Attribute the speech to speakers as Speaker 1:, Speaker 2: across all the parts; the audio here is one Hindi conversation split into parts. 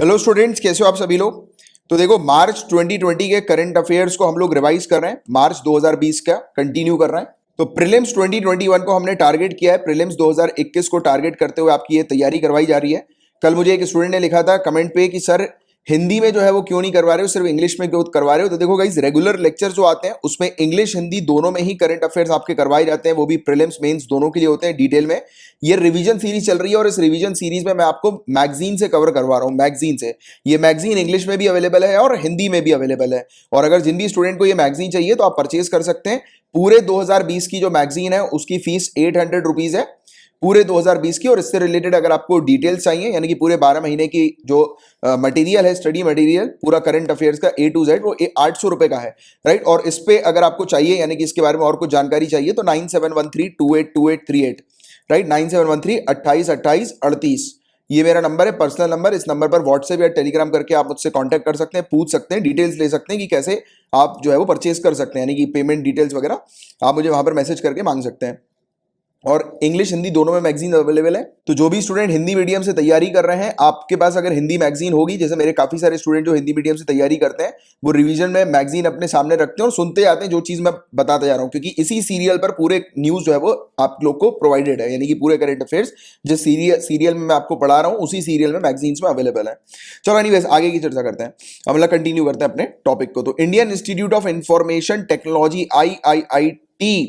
Speaker 1: हेलो स्टूडेंट्स, कैसे हो आप सभी लोग। तो देखो, मार्च 2020 के करंट अफेयर्स को हम लोग रिवाइज कर रहे हैं। मार्च 2020 का कंटिन्यू कर रहे हैं। तो प्रीलिम्स 2021 को हमने टारगेट किया है, प्रीलिम्स 2021 को टारगेट करते हुए आपकी ये तैयारी करवाई जा रही है। कल मुझे एक स्टूडेंट ने लिखा था कमेंट पे कि सर हिंदी में जो है वो क्यों नहीं करवा रहे हो, सिर्फ इंग्लिश में क्यों करवा रहे हो। तो देखो गाइस, रेगुलर लेक्चर जो आते हैं उसमें इंग्लिश हिंदी दोनों में ही करंट अफेयर्स आपके करवाए जाते हैं, वो भी प्रीलिम्स मेंस दोनों के लिए होते हैं डिटेल में। ये रिवीजन सीरीज चल रही है और इस रिवीजन सीरीज में मैं आपको मैगजीन से कवर करवा रहा हूँ, मैगजीन से। ये मैगजीन इंग्लिश में भी अवेलेबल है और हिंदी में भी अवेलेबल है। और अगर जिन भी स्टूडेंट को ये मैगजीन चाहिए तो आप परचेज कर सकते हैं। पूरे 2020 की जो मैगजीन है उसकी फीस 800 रुपीज है, पूरे 2020 की। और इससे रिलेटेड अगर आपको डिटेल्स चाहिए, यानी कि पूरे 12 महीने की जो मटेरियल है, स्टडी मटेरियल पूरा करंट अफेयर्स का A to Z, वो 800 रुपए का है, राइट। और इस पे अगर आपको चाहिए, यानी कि इसके बारे में और कुछ जानकारी चाहिए, तो 9713282838, राइट, 9713282838। ये मेरा नंबर है, पर्सनल नंबर। इस नंबर पर व्हाट्सएप या टेलीग्राम करके आप मुझसे कांटेक्ट कर सकते हैं, पूछ सकते हैं, डिटेल्स ले सकते हैं कि कैसे आप जो है वो परचेज कर सकते हैं, यानी कि पेमेंट डिटेल्स वगैरह आप मुझे वहां पर मैसेज करके मांग सकते हैं। और इंग्लिश हिंदी दोनों में मैगजीन अवेलेबल है। तो जो भी स्टूडेंट हिंदी मीडियम से तैयारी कर रहे हैं, आपके पास अगर हिंदी मैगजीन होगी, जैसे मेरे काफी सारे स्टूडेंट जो हिंदी मीडियम से तैयारी करते हैं वो रिवीजन में मैगजीन अपने सामने रखते हैं और सुनते आते हैं जो चीज मैं बताते जा रहा हूँ, क्योंकि इसी सीरियल पर पूरे न्यूज जो है वो आप लोग को प्रोवाइडेड है, यानी कि पूरे करंट अफेयर्स जिस सीरियल में मैं आपको पढ़ा रहा हूँ उसी सीरियल में मैगजीन में अवेलेबल है। चलो एनीवेज, आगे की चर्चा करते हैं। अब मतलब कंटिन्यू करते हैं अपने टॉपिक को। तो Indian Institute of Information Technology IIIT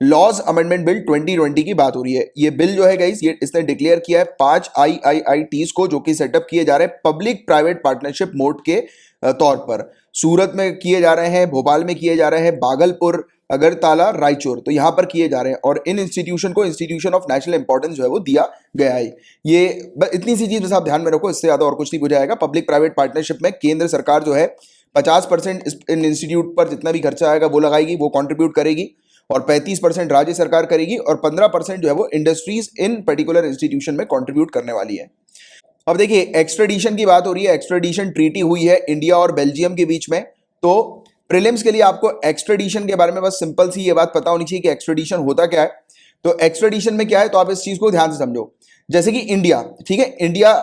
Speaker 1: laws amendment bill 2020 की बात हो रही है। ये बिल जो है गाइस, ये इसने डिक्लेयर किया है 5 IIITs को, जो कि सेटअप किए जा रहे हैं पब्लिक प्राइवेट पार्टनरशिप मोड के तौर पर। सूरत में किए जा रहे हैं, भोपाल में किए जा रहे हैं, भागलपुर, अगरतला, रायचूर, तो यहां पर किए जा रहे हैं। और इन इंस्टीट्यूशन को इंस्टीट्यूशन ऑफ नेशनल इंपॉर्टेंस जो है वो दिया गया है। ये इतनी सी चीज बस आप ध्यान में रखो, इससे ज्यादा और कुछ नहीं बुझाएगा। पब्लिक प्राइवेट पार्टनरशिप में केंद्र सरकार जो है 50% इन इंस्टीट्यूट पर जितना भी खर्चा आएगा वो लगाएगी, वो कॉन्ट्रीब्यूट करेगी, और 35% राज्य सरकार करेगी, और 15% जो है वो इंडस्ट्रीज इन पर्टिकुलर इंस्टीट्यूशन में कंट्रीब्यूट करने वाली है। अब देखिए, एक्स्ट्रेडिशन की बात हो रही है। एक्स्ट्रेडिशन ट्रीटी हुई है इंडिया और बेल्जियम के बीच में। तो प्रीलिम्स के लिए आपको एक्स्ट्रेडिशन के बारे में बस सिंपल सी ये बात पता होनी चाहिए कि एक्स्ट्रेडिशन होता क्या है। तो एक्स्ट्रेडिशन में क्या है, तो आप इस चीज को ध्यान से समझो। जैसे कि इंडिया, ठीक है, इंडिया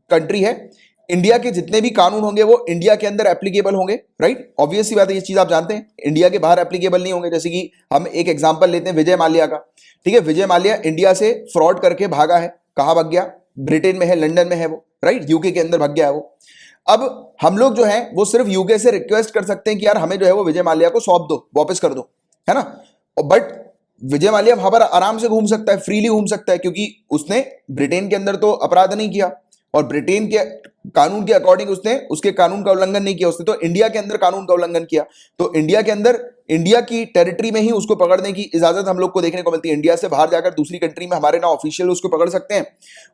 Speaker 1: कंट्री है, इंडिया के जितने भी कानून होंगे वो इंडिया के अंदर एप्लीकेबल होंगे, राइट। ऑब्वियस सी बात है, ये चीज आप जानते हैं, इंडिया के बाहर एप्लीकेबल नहीं होंगे। जैसे कि हम एक एग्जांपल लेते हैं विजय माल्या का, ठीक है। विजय माल्या इंडिया से फ्रॉड करके भागा है, कहां भाग गया, ब्रिटेन में है, लंदन में है वो, राइट, यूके के अंदर भाग गया है वो। अब हम लोग जो है वो सिर्फ यूके से रिक्वेस्ट कर सकते हैं कि यार हमें जो है वो विजय माल्या को सौंप दो, वापस कर दो, है ना। बट विजय माल्या वहां पर आराम से घूम सकता है, फ्रीली घूम सकता है, क्योंकि उसने ब्रिटेन के अंदर तो अपराध नहीं किया और ब्रिटेन के कानून के अकॉर्डिंग उसने उसके कानून का उल्लंघन नहीं किया, उसने तो इंडिया के अंदर कानून का उल्लंघन किया। तो इंडिया के अंदर, इंडिया की टेरिटरी में ही उसको पकड़ने की इजाजत हम लोग को देखने को मिलती है। इंडिया से बाहर जाकर दूसरी कंट्री में हमारे ना ऑफिशियल उसको पकड़ सकते हैं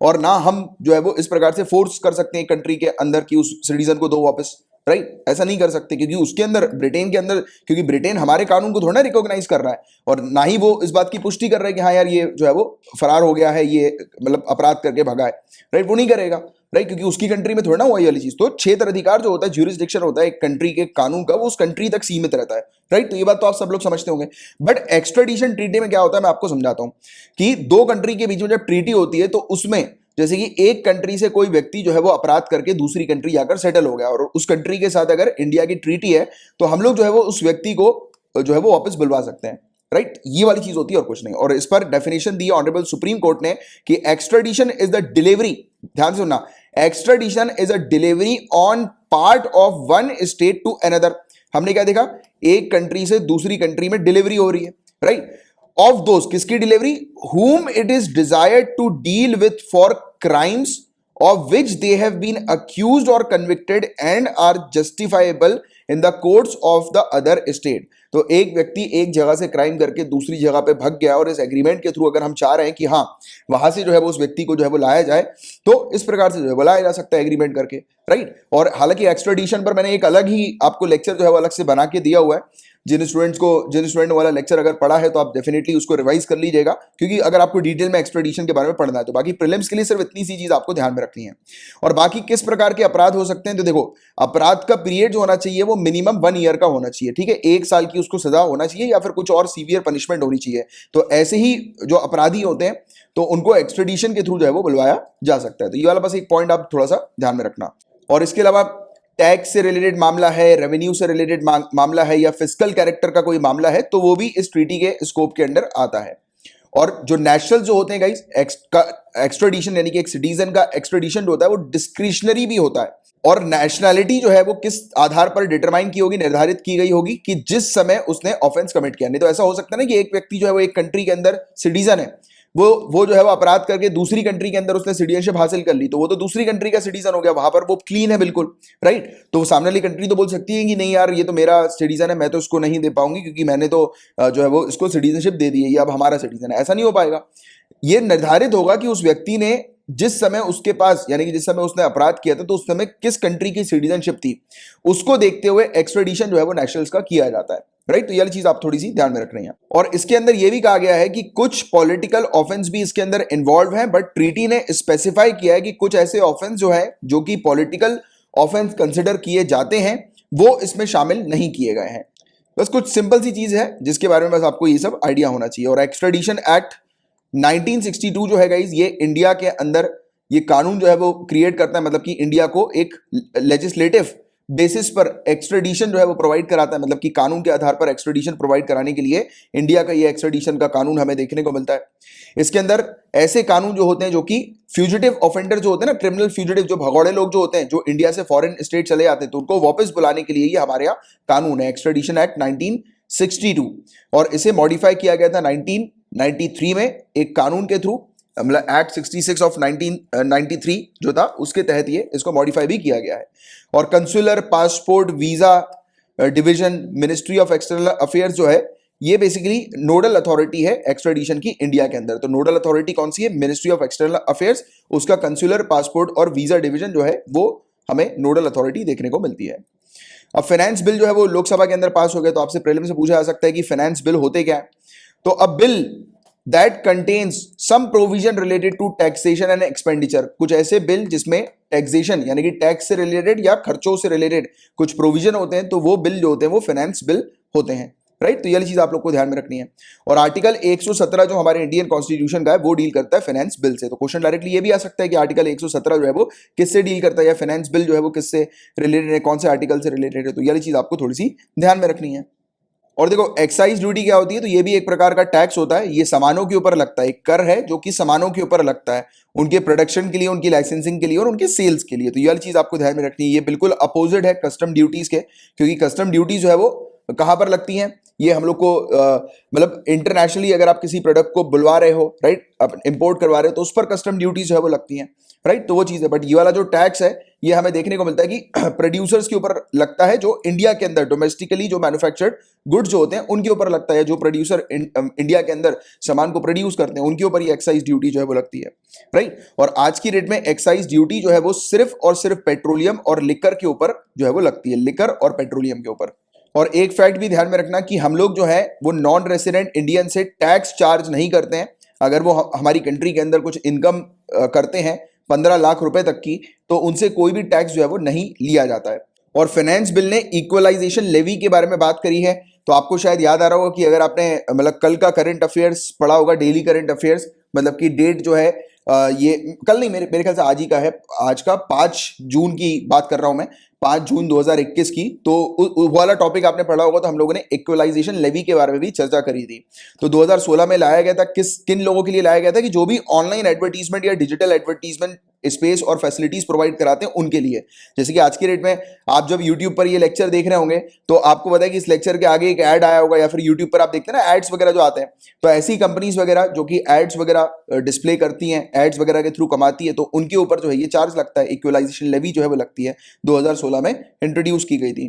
Speaker 1: और ना हम जो है वो इस प्रकार से फोर्स कर सकते हैं कंट्री के अंदर कि उस सिटीजन को दो वापस, राइट। ऐसा नहीं कर सकते, क्योंकि उसके अंदर, ब्रिटेन के अंदर, क्योंकि ब्रिटेन हमारे कानून को थोड़ा रिकॉग्नाइज कर रहा है और ना ही वो इस बात की पुष्टि कर रहा है कि हाँ यार ये जो है वो फरार हो गया है, ये मतलब अपराध करके भगा है, राइट। वो नहीं करेगा, राइट, क्योंकि उसकी कंट्री में थोड़ा ना हुआ ये वाली चीज। तो क्षेत्र अधिकार जो होता है, ज्यूरिसडिक्शन होता है एक कंट्री के कानून का, वो उस कंट्री तक सीमित रहता है, राइट। तो ये बात तो आप सब लोग समझते होंगे। बट एक्स्ट्रेडिशन ट्रीटी में क्या होता है, मैं आपको समझाता हूं कि दो कंट्री के बीच में जब ट्रीटी होती है तो उसमें जैसे कि एक कंट्री से कोई व्यक्ति जो है वो अपराध करके दूसरी कंट्री जाकर सेटल हो गया और उस कंट्री के साथ अगर इंडिया की ट्रीटी है तो हम लोग जो है वो उस व्यक्ति को जो है वो वापस बुलवा सकते हैं, राइट। ये वाली चीज होती है और कुछ नहीं। और इस पर डेफिनेशन दी ऑनरेबल सुप्रीम कोर्ट ने कि एक्स्ट्रेडिशन इज द डिलीवरी, ध्यान से सुनना, extradition is a delivery on part of one state to another. हमने क्या देखा, एक कंट्री से दूसरी कंट्री में डिलीवरी हो रही है, राइट, ऑफ दोज, किसकी delivery, whom it is desired to deal with for crimes of which they have been accused or convicted and are justifiable in the courts of the other state। तो एक व्यक्ति एक जगह से क्राइम करके दूसरी जगह पे भाग गया और इस एग्रीमेंट के थ्रू अगर हम चाह रहे हैं कि हाँ वहां से जो है वो उस व्यक्ति को जो है वो लाया जाए, तो इस प्रकार से जो है वो लाया जा सकता है एग्रीमेंट करके, राइट। और हालांकि एक्स्ट्रेडिशन पर मैंने एक अलग ही आपको लेक्चर जो है वो अलग से बना के दिया हुआ है। जिन स्टूडेंट वाला लेक्चर अगर पढ़ा है तो आप डेफिनेटली उसको रिवाइज कर लीजिएगा, क्योंकि अगर आपको डिटेल में एक्स्ट्रेडिशन के बारे में पढ़ना है तो। बाकी प्रीलिम्स के लिए सिर्फ इतनी सी चीज आपको ध्यान में रखनी है। और बाकी किस प्रकार के अपराध हो सकते हैं, तो देखो, अपराध का पीरियड जो होना चाहिए वो मिनिमम 1 ईयर का होना चाहिए, ठीक है। 1 साल की उसको सजा होना चाहिए या फिर कुछ और सीवियर पनिशमेंट होनी चाहिए। तो ऐसे ही जो अपराधी होते हैं तो उनको एक्स्ट्रेडिशन के थ्रू जो है वो बुलवाया जा सकता है। तो ये वाला बस एक पॉइंट आप थोड़ा सा ध्यान में रखना। और इसके अलावा टैक्स से रिलेटेड मामला है, रेवेन्यू से रिलेटेड मामला है या फिस्कल कैरेक्टर का कोई मामला है तो वो भी इस ट्रीटी के स्कोप के अंडर आता है। और जो नेशनल जो होते हैं गाइस, एक्स्ट्राडिशन यानी कि एक सिटीजन का एक्स्ट्राडिशन जो होता है वो डिस्क्रिशनरी भी होता है। और नेशनैलिटी जो है वो किस आधार पर डिटरमाइन की होगी, निर्धारित की गई होगी कि जिस समय उसने ऑफेंस कमिट किया। नहीं तो ऐसा हो सकता है ना कि एक व्यक्ति जो है वो एक कंट्री के अंदर सिटीजन है, वो जो है वो अपराध करके दूसरी कंट्री के अंदर उसने सिटीजनशिप हासिल कर ली, तो वो तो दूसरी कंट्री का सिटीजन हो गया, वहां पर वो क्लीन है बिल्कुल, राइट। तो वो सामने वाली कंट्री तो बोल सकती है कि नहीं यार ये तो मेरा सिटीजन है, मैं तो उसको नहीं दे पाऊंगी क्योंकि मैंने तो जो है वो इसको सिटीजनशिप दे दी है, ये अब हमारा सिटीजन है। ऐसा नहीं हो पाएगा। ये निर्धारित होगा कि उस व्यक्ति ने जिस समय उसके पास यानी कि जिस समय उसने अपराध किया था तो उस समय किस कंट्री की सिटीजनशिप थी, उसको देखते हुए एक्स्ट्रेडिशन जो है वो नेशनल्स का किया जाता है, राइट। तो ये चीज आप थोड़ी सी ध्यान में रख रहे हैं। और इसके अंदर यह भी कहा गया है कि कुछ पॉलिटिकल ऑफेंस भी इसके अंदर इन्वॉल्व हैं, बट ट्रीटी ने स्पेसिफाई किया है कि कुछ ऐसे ऑफेंस जो है जो कि पॉलिटिकल ऑफेंस कंसिडर किए जाते हैं वो इसमें शामिल नहीं किए गए हैं। बस कुछ सिंपल सी चीज है जिसके बारे में बस आपको ये सब आइडिया होना चाहिए। और एक्स्ट्रेडिशन एक्ट 1962 जो है गाइस, ये इंडिया के अंदर ये कानून जो है वो क्रिएट करता है, मतलब कि इंडिया को एक लेजिस्लेटिव बेसिस पर एक्स्ट्रेडिशन जो है वो प्रोवाइड कराता है, मतलब कि कानून के आधार पर एक्स्ट्रेडिशन प्रोवाइड कराने के लिए इंडिया का ये एक्स्ट्रेडिशन का कानून हमें देखने को मिलता है। इसके अंदर ऐसे कानून जो होते हैं जो कि फ्यूजिटिव ऑफेंडर जो होते हैं ना, क्रिमिनल फ्यूजिटिव, जो भगौड़े लोग जो होते हैं जो इंडिया से फॉरेन स्टेट चले जाते हैं, तो उनको वापस बुलाने के लिए ये हमारे यहाँ कानून है, एक्स्ट्रेडिशन एक्ट 1962। और इसे मॉडिफाई किया गया था 1993 में एक कानून के थ्रू, मतलब एक्ट 66 ऑफ 1993 जो था उसके तहत ये इसको मॉडिफाई भी किया गया है। और consular, passport, visa division, ministry of external affairs जो है ये बेसिकली नोडल अथॉरिटी है एक्स्ट्रेडिशन की इंडिया के अंदर। तो नोडल अथॉरिटी कौन सी है? मिनिस्ट्री ऑफ एक्सटर्नल अफेयर्स, उसका कंसुलर, पासपोर्ट और वीजा डिवीजन जो है वो हमें नोडल अथॉरिटी देखने को मिलती है। अब फाइनेंस बिल जो है वो लोकसभा के अंदर पास हो गया, तो आपसे प्रीलिम से पूछा जा सकता है कि फाइनेंस बिल होते क्या है। तो a bill that contains some provision related to taxation and expenditure, कुछ ऐसे बिल जिसमें टैक्सेशन यानी कि टैक्स से रिलेटेड या खर्चों से रिलेटेड कुछ प्रोविजन होते हैं, तो वो बिल जो होते हैं वो फाइनेंस बिल होते हैं, राइट। तो ये चीज आप लोग को ध्यान में रखनी है। और आर्टिकल 117 जो हमारे इंडियन कॉन्स्टिट्यूशन का है वो डील करता है फाइनेंस बिल से। तो क्वेश्चन डायरेक्टली ये भी आ सकता है कि आर्टिकल 117 जो है वो किससे डील करता है, या फाइनेंस बिल जो है वो किससे रिलेटेड है, कौन से आर्टिकल से रिलेटेड है। तो ये चीज आपको थोड़ी सी ध्यान में रखनी है। और देखो एक्साइज ड्यूटी क्या होती है, तो ये भी एक प्रकार का टैक्स होता है, ये सामानों के ऊपर लगता है, एक कर है जो कि सामानों के ऊपर लगता है उनके प्रोडक्शन के लिए, उनकी लाइसेंसिंग के लिए और उनके सेल्स के लिए। तो ये चीज आपको ध्यान में रखनी है। ये बिल्कुल अपोजिट है कस्टम ड्यूटीज के, क्योंकि कस्टम ड्यूटी जो है वो कहां पर लगती हैं, ये हम लोग को मतलब इंटरनेशनली अगर आप किसी प्रोडक्ट को बुलवा रहे हो, राइट, आप इंपोर्ट करवा रहे हो तो उस पर कस्टम ड्यूटीज जो है वो लगती हैं, राइट। तो वो चीज है। बट ये वाला जो टैक्स है ये हमें देखने को मिलता है कि प्रोड्यूसर्स के ऊपर लगता है, जो इंडिया के अंदर डोमेस्टिकली जो मैन्युफैक्चर्ड गुड्स जो होते हैं उनके ऊपर लगता है, जो प्रोड्यूसर इंडिया के अंदर सामान को प्रोड्यूस करते हैं उनके ऊपर ये एक्साइज ड्यूटी जो है वो लगती है, राइट। और आज की डेट में एक्साइज ड्यूटी जो है वो सिर्फ और सिर्फ पेट्रोलियम और लिकर के ऊपर जो है वो लगती है, लिकर और पेट्रोलियम के ऊपर। और एक फैक्ट भी ध्यान में रखना कि हम लोग जो है वो नॉन रेसिडेंट इंडियन से टैक्स चार्ज नहीं करते हैं। अगर वो हमारी कंट्री के अंदर कुछ इनकम करते हैं 15 लाख रुपए तक की, तो उनसे कोई भी टैक्स जो है वो नहीं लिया जाता है। और फाइनेंस बिल ने इक्वलाइजेशन लेवी के बारे में बात करी है। तो आपको शायद याद आ रहा होगा कि अगर आपने मतलब कल का करंट अफेयर्स पढ़ा होगा, डेली करंट अफेयर्स, मतलब कि डेट जो है ये कल नहीं, मेरे ख्याल से आज ही का है, आज का 5 जून की बात कर रहा हूं मैं, 5 जून 2021 की। तो वो वाला टॉपिक आपने पढ़ा होगा, तो हम लोगों ने इक्वलाइजेशन लेवी के बारे में भी चर्चा करी थी। तो 2016 में लाया गया था, किन लोगों के लिए लाया गया था, कि जो भी ऑनलाइन एडवर्टीजमेंट या डिजिटल एडवर्टीजमेंट स्पेस और फैसिलिटीज प्रोवाइड कराते हैं उनके लिए। जैसे कि आज की डेट में आप जब यूट्यूब पर ये लेक्चर देख रहे होंगे तो आपको पता है कि इस लेक्चर के आगे एक ऐड आया होगा, या फिर यूट्यूब पर आप देखते हैं ना एड्स वगैरह जो आते हैं, तो ऐसी कंपनीज वगैरह जो कि एड्स वगैरह डिस्प्ले करती हैं, एड्स वगैरह के थ्रू कमाती है, तो उनके ऊपर जो है ये चार्ज लगता है, इक्वलाइजेशन लेवी जो है वो लगती है, 2016 में इंट्रोड्यूस की गई थी,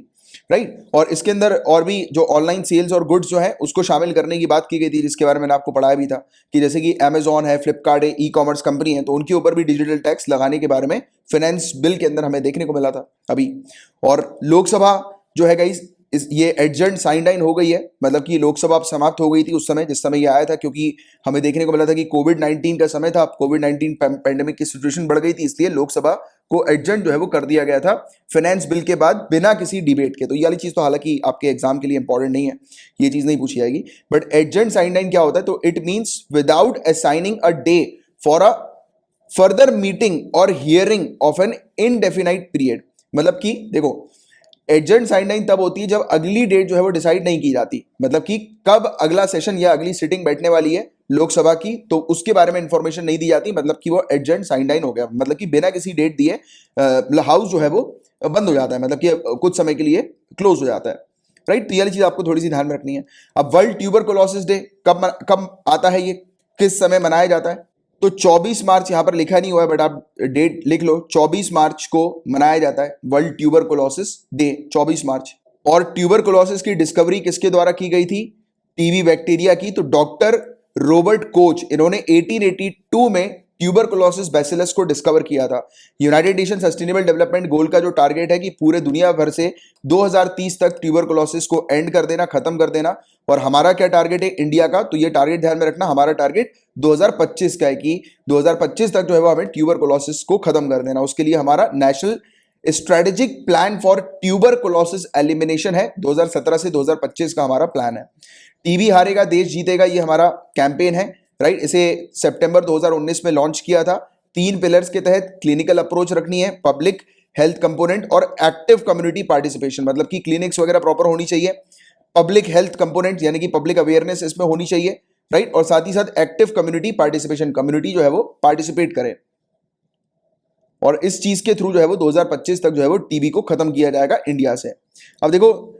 Speaker 1: राइट। और इसके अंदर और भी जो ऑनलाइन सेल्स और गुड्स जो है उसको शामिल करने की बात की गई थी, जिसके बारे में मैंने आपको पढ़ाया भी था कि जैसे कि अमेजॉन है, फ्लिपकार्ट है, ई कॉमर्स कंपनी है, तो उनके ऊपर भी डिजिटल टैक्स लगाने के बारे में फाइनेंस बिल के अंदर हमें देखने को मिला था अभी। और लोकसभा जो है गाइस, ये एडजर्न साइंड इन हो गई है, मतलब कि लोकसभा अब समाप्त हो गई थी उस समय जिस समय ये आया था, क्योंकि हमें देखने को मिला था कि कोविड-19 का समय था, कोविड-19 पैंडेमिक की सिचुएशन बढ़ गई थी, इसलिए लोकसभा को एडजर्न जो है वो कर दिया गया था फाइनेंस बिल के बाद बिना किसी डिबेट के। तो ये वाली चीज तो हालांकि आपके एग्जाम के लिए इंपॉर्टेंट नहीं है, ये चीज नहीं पूछी जाएगी। बट एडजर्न साइंड इन क्या होता है, तो it means without assigning a day for a further meeting और hearing of an indefinite period. मतलब कि देखो, एडजर्न साइडलाइन तब होती है जब अगली डेट जो है वो डिसाइड नहीं की जाती, मतलब कि कब अगला सेशन या अगली सिटिंग बैठने वाली है लोकसभा की, तो उसके बारे में इंफॉर्मेशन नहीं दी जाती, मतलब कि वो एडजर्न साइडलाइन हो गया, मतलब कि बिना किसी डेट दिए हाउस जो है वो बंद हो जाता है, मतलब कि कुछ समय के लिए क्लोज हो जाता है, राइट। तो ये वाली चीज आपको थोड़ी सी ध्यान में रखनी है। अब वर्ल्ड ट्यूबरकुलोसिस डे कब आता है, ये किस समय मनाया जाता है? तो 24 मार्च यहां पर लिखा नहीं हुआ है, बट आप डेट लिख लो, 24 मार्च को मनाया जाता है वर्ल्ड ट्यूबरकुलोसिस डे, 24 मार्च। और ट्यूबरकुलोसिस की डिस्कवरी किसके द्वारा की गई थी? टीबी बैक्टीरिया की। तो डॉक्टर रॉबर्ट कोच, इन्होंने 1882 में ट्यूबरकुलोसिस बैसिलस को डिस्कवर किया था। United nation sustainable development goal का जो टारगेट है कि पूरे दुनिया भर से 2030 तक ट्यूबरकुलोसिस को एंड कर देना, खत्म कर देना, और हमारा क्या टारगेट है इंडिया का? तो ये टारगेट ध्यान में रखना, हमारा टारगेट 2025 का है कि 2025 तक जो है वो हमें ट्यूबरकुलोसिस को खत्म कर देना। उसके लिए हमारा national strategic plan for tuberculosis elimination है, 2017 से 2025 का हमारा प्लान है। टीबी हारेगा देश जीतेगा, ये हमारा कैंपेन है, राइट। इसे सितंबर 2019 में लॉन्च किया था। 3 पिलर्स के तहत क्लिनिकल अप्रोच रखनी है, पब्लिक हेल्थ कंपोनेंट और एक्टिव कम्युनिटी पार्टिसिपेशन, मतलब कि क्लिनिक्स वगैरह प्रॉपर होनी चाहिए, पब्लिक हेल्थ कंपोनेंट यानी कि पब्लिक अवेयरनेस इसमें होनी चाहिए, राइट, और साथ ही साथ एक्टिव कम्युनिटी पार्टिसिपेशन, कम्युनिटी जो है वो पार्टिसिपेट करे, और इस चीज के थ्रू जो है वो 2025 तक जो है वो टीबी को खत्म किया जाएगा इंडिया से। अब देखो,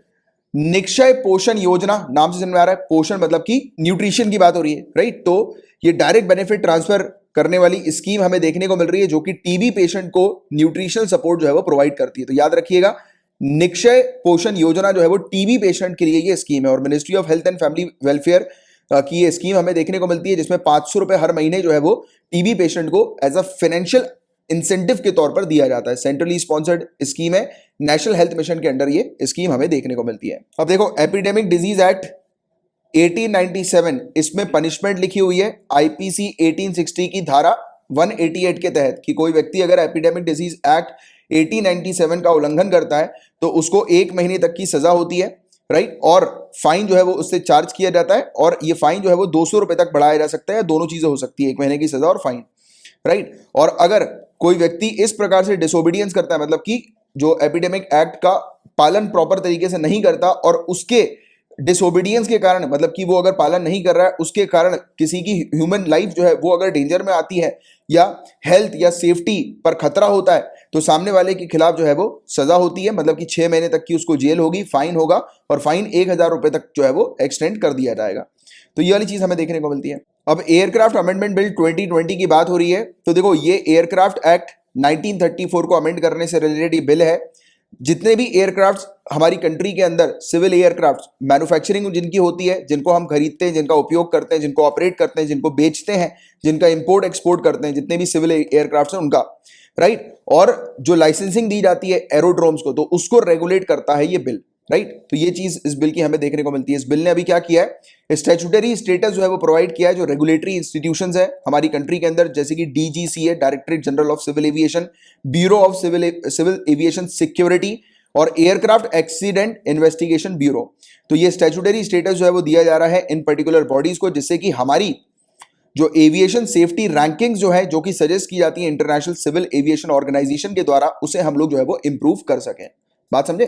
Speaker 1: निक्षय पोषण योजना नाम से समझ में आ रहा है, पोषण मतलब कि न्यूट्रिशन की बात हो रही है, राइट। तो ये डायरेक्ट बेनिफिट ट्रांसफर करने वाली स्कीम हमें देखने को मिल रही है, जो कि टीबी पेशेंट को न्यूट्रिशनल सपोर्ट जो है वो प्रोवाइड करती है। तो याद रखिएगा, निक्षय पोषण योजना जो है वो टीबी पेशेंट के लिए ये स्कीम है, और ministry of health and family welfare की ये स्कीम हमें देखने को मिलती है, जिसमें 500 रुपए हर महीने जो है वो टीबी पेशेंट को एज अ फाइनेंशियल इंसेंटिव के तौर पर दिया जाता है। सेंट्रली स्पॉन्सर्ड स्कीम है, नेशनल हेल्थ मिशन के अंडर ये स्कीम हमें देखने को मिलती है। अब देखो, एपिडेमिक डिजीज एक्ट 1897, इसमें पनिशमेंट लिखी हुई है आईपीसी 1860 की धारा 188 के तहत, कि कोई व्यक्ति अगर एपिडेमिक डिजीज एक्ट 1897 का उल्लंघन करता है तो उसको 1 महीने तक की सजा होती है, राइट, और फाइन जो है वो उससे चार्ज किया जाता है, और ये फाइन जो है वो 200 रुपए तक बढ़ाया जा सकता है, दोनों चीजें हो सकती है, 1 महीने की सजा और फाइन, राइट। और अगर कोई व्यक्ति इस प्रकार से डिसोबीडियंस करता है, मतलब कि जो एपिडेमिक एक्ट का पालन प्रॉपर तरीके से नहीं करता, और उसके डिसोबीडियंस के कारण, मतलब कि वो अगर पालन नहीं कर रहा है, उसके कारण किसी की ह्यूमन लाइफ जो है वो अगर डेंजर में आती है, या हेल्थ या सेफ्टी पर खतरा होता है, तो सामने वाले के खिलाफ जो है वो सजा होती है, मतलब कि 6 महीने तक की उसको जेल होगी, फाइन होगा, और फाइन 1000 रुपए तक जो है वो एक्सटेंड कर दिया जाएगा। तो ये वाली चीज हमें देखने को मिलती है। अब एयरक्राफ्ट अमेंडमेंट बिल 2020 की बात हो रही है, तो देखो, ये एयरक्राफ्ट एक्ट 1934 को अमेंड करने से रिलेटेड ये बिल है। जितने भी एयरक्राफ्ट हमारी कंट्री के अंदर, सिविल एयरक्राफ्ट मैन्युफैक्चरिंग जिनकी होती है, जिनको हम खरीदते हैं, जिनका उपयोग करते हैं, जिनको ऑपरेट करते हैं, जिनको बेचते हैं, जिनका इंपोर्ट एक्सपोर्ट करते हैं, जितने भी सिविल एयरक्राफ्ट हैं उनका, राइट, और जो लाइसेंसिंग दी जाती है एरोड्रोम्स को, तो उसको रेगुलेट करता है ये बिल, राइट। तो ये चीज इस बिल की हमें देखने को मिलती है। इस बिल ने अभी क्या किया है, स्टैट्यूटरी स्टेटस जो है वो प्रोवाइड किया है, जो रेगुलेटरी इंस्टीट्यूशंस है हमारी कंट्री के अंदर, जैसे कि DGCA, Directorate General of Civil Aviation, Bureau of Civil Aviation Security, और एयरक्राफ्ट एक्सीडेंट इन्वेस्टिगेशन ब्यूरो। तो ये स्टैट्यूटरी स्टेटस जो है वो दिया जा रहा है इन पर्टिकुलर बॉडीज को, जिससे कि हमारी जो एविएशन सेफ्टी रैंकिंग्स जो है, जो कि सजेस्ट की जाती है इंटरनेशनल सिविल एविएशन ऑर्गेनाइजेशन के द्वारा, उसे हम लोग जो है वो इंप्रूव कर सकें। बात समझे?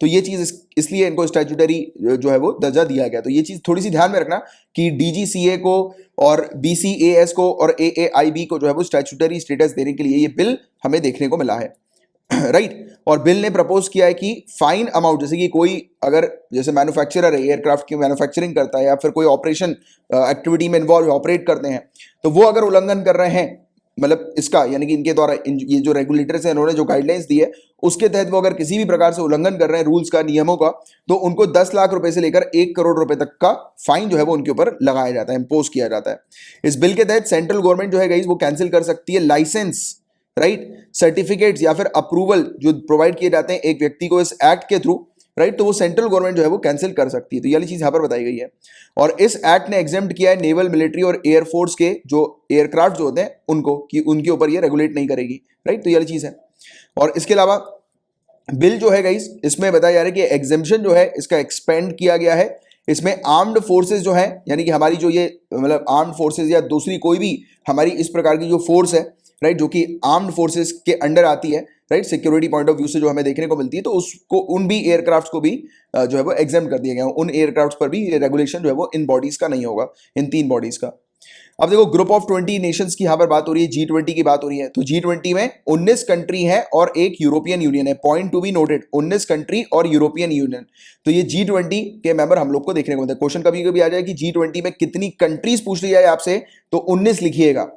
Speaker 1: तो ये चीज इसलिए इनको स्टैट्यूटरी जो है वो दर्जा दिया गया। तो ये चीज थोड़ी सी ध्यान में रखना कि डीजीसीए को और बीसीएएस को और एएआईबी को जो है वो स्टैट्यूटरी स्टेटस देने के लिए ये बिल हमें देखने को मिला है, राइट। और बिल ने प्रपोज किया है कि फाइन अमाउंट, जैसे कि कोई अगर जैसे मैन्युफैक्चरर है, एयरक्राफ्ट की मैन्युफैक्चरिंग करता है, या फिर कोई ऑपरेशन एक्टिविटी में इन्वॉल्व ऑपरेट करते हैं, तो वो अगर उल्लंघन कर रहे हैं, मतलब इसका यानी कि इनके द्वारा ये जो रेगुलेटर्स हैं इन्होंने जो गाइडलाइंस दी है उसके तहत वो अगर किसी भी प्रकार से उल्लंघन कर रहे हैं रूल्स का, नियमों का, तो उनको 10 लाख रुपए से लेकर 1 करोड़ रुपए तक का फाइन जो है वो उनके ऊपर लगाया जाता है, इंपोज किया जाता है। इस बिल के तहत सेंट्रल गवर्नमेंट जो है गाइस वो कैंसिल कर सकती है लाइसेंस, राइट, सर्टिफिकेट्स या फिर अप्रूवल जो प्रोवाइड किए जाते हैं एक व्यक्ति को इस एक्ट के थ्रू, राइट, तो वो सेंट्रल गवर्नमेंट जो है वो कैंसिल कर सकती है। तो ये वाली चीज यहां पर बताई गई है। और इस एक्ट ने एग्जेम्प्ट किया है नेवल, मिलिट्री और एयरफोर्स के जो एयरक्राफ्ट जो होते हैं उनको, कि उनके ऊपर ये रेगुलेट नहीं करेगी, राइट। तो ये वाली चीज है। और इसके अलावा बिल जो है गाइस इसमें बताया जा रहा है कि एग्जेम्पशन जो है इसका एक्सपेंड किया गया है। इसमें आर्म्ड फोर्सेस जो है, यानी कि हमारी जो ये मतलब आर्म्ड फोर्सेस या दूसरी कोई भी हमारी इस प्रकार की जो फोर्स है, राइट, जो कि आर्म्ड फोर्सेस के अंडर आती है, right, security point of view से जो हमें देखने को मिलती है, तो उसको उन भी एयरक्राफ्ट को भी जो है वो एग्जाम कर दिया गया, उन एयरक्राफ्ट पर भी ये रेगुलेशन जो है वो इन बॉडीज का नहीं होगा, इन 3 बॉडीज का। अब देखो ग्रुप ऑफ 20 नेशंस की यहाँ पर बात हो रही है, G20 की बात हो रही है, तो G20 में 19 कंट्री है और एक यूरोपियन यूनियन है। Point to be noted, 19 country और यूरोपियन यूनियन, तो ये G20 के मेंबर हम लोग को देखने को मिलते हैं। क्वेश्चन कभी कभी आ जाए कि G20 में कितनी कंट्रीज पूछ ली जाए आपसे, तो 19 लिखिएगा।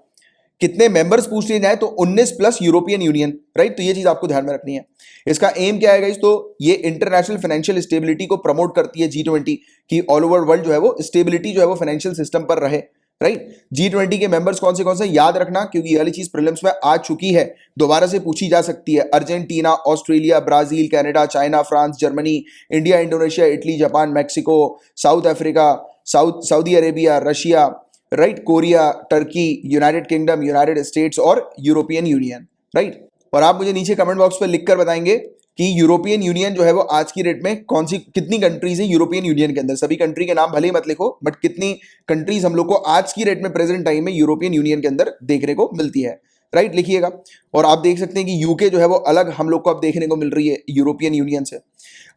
Speaker 1: कितने मेंबर्स पूछ लिए जाए, तो 19 प्लस यूरोपियन यूनियन, राइट, तो ये चीज आपको ध्यान में रखनी है। इसका एम क्या है गाइस, तो ये इंटरनेशनल फाइनेंशियल स्टेबिलिटी को प्रमोट करती है G20 की ऑल ओवर वर्ल्ड जो है वो स्टेबिलिटी जो है वो फाइनेंशियल सिस्टम पर रहे, राइट। G20 के मेंबर्स कौन से याद रखना, क्योंकि ये वाली चीज प्रीलिम्स में आ चुकी है, दोबारा से पूछी जा सकती है। Argentina, Australia, Brazil, Canada, China, France, Germany, India, Indonesia, Italy, Japan, Mexico, south Africa, Saudi Arabia, Russia, right, Korea, Turkey, United kingdom, United states और यूरोपियन यूनियन, राइट। और आप मुझे नीचे कमेंट बॉक्स पर लिखकर बताएंगे कि यूरोपियन यूनियन जो है वो आज की डेट में कितनी कंट्रीज है यूरोपियन यूनियन के अंदर। सभी कंट्री के नाम भले ही मत लिखो, बट कितनी कंट्रीज हम लोग को आज की डेट में प्रेजेंट टाइम में यूरोपियन यूनियन के अंदर देखने को मिलती है, राइट, लिखिएगा। और आप देख सकते हैं कि यूके जो है वो अलग हम लोग को अब देखने को मिल रही है यूरोपियन यूनियन से।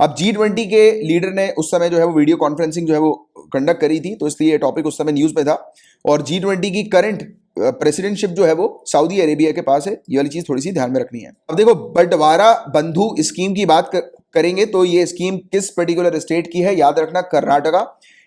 Speaker 1: अब G20 के लीडर ने उस समय जो है वो वीडियो कॉन्फ्रेंसिंग जो है वो कंडक्ट करी थी, तो इसलिए ये टॉपिक उस समय न्यूज में था। और G20 की करंट प्रेसिडेंटशिप जो है वो सऊदी अरेबिया के पास है, ये वाली चीज थोड़ी सी ध्यान में रखनी है। अब देखो बंटवारा बंधु स्कीम की बात करेंगे, तो ये स्कीम किस पर्टिकुलर स्टेट की है, याद रखना कर्नाटका।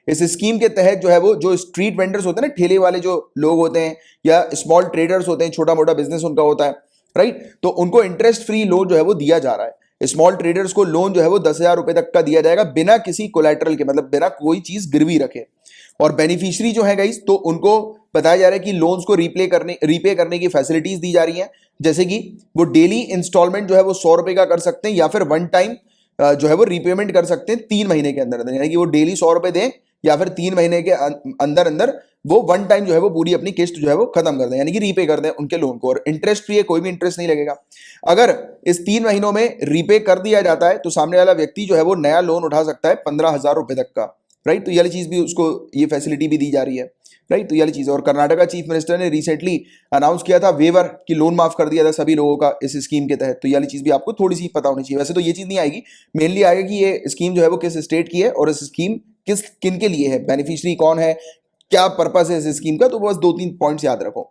Speaker 1: इस स्कीम के तहत जो है वो जो स्ट्रीट वेंडर्स होते हैं ना, ठेले वाले जो लोग होते हैं या स्मॉल ट्रेडर्स होते हैं, छोटा मोटा बिजनेस उनका होता है, राइट, तो उनको इंटरेस्ट फ्री लोन जो है वो दिया जा रहा है। स्मॉल ट्रेडर्स को लोन जो है वो 10,000 रुपए तक का दिया जाएगा, बिना किसी कोलैटरल के, मतलब बिना कोई चीज गिरवी रखे। और बेनिफिशियरी जो है गाइस, तो उनको बताया जा रहा है कि लोन्स को रीपे करने की फैसिलिटीज दी जा रही हैं, जैसे कि वो डेली इंस्टॉलमेंट जो है वो 100 रुपए का कर सकते हैं, या फिर वन टाइम जो है वो रीपेमेंट कर सकते हैं 3 महीने के अंदर, यानी कि वो डेली 100 रुपए दें या फिर 3 महीने के अंदर अंदर वो वन टाइम जो है वो पूरी अपनी किस्त जो है वो खत्म कर दें, यानी कि रीपे कर दें उनके लोन को। और इंटरेस्ट फ्री है, कोई भी इंटरेस्ट नहीं लगेगा। अगर इस 3 महीनों में रीपे कर दिया जाता है तो सामने वाला व्यक्ति जो है वो नया लोन उठा सकता है 15,000 रुपए तक का, राइट, तो ये वाली चीज भी उसको, ये फैसिलिटी भी दी जा रही है, राइट, तो ये वाली चीज। और कर्नाटका चीफ मिनिस्टर ने रिसेंटली अनाउंस किया था वेवर की लोन माफ कर दिया था सभी लोगों का इस स्कीम के तहत, तो ये वाली चीज भी आपको थोड़ी सी पता होनी चाहिए। वैसे तो ये चीज नहीं आएगी, मेनली आएगा कि ये स्कीम जो है वो किस स्टेट की है और इस स्कीम किन के लिए है, बेनिफिशियरी कौन है, क्या पर्पस है इस स्कीम का, तो बस 2-3 पॉइंट्स याद रखो।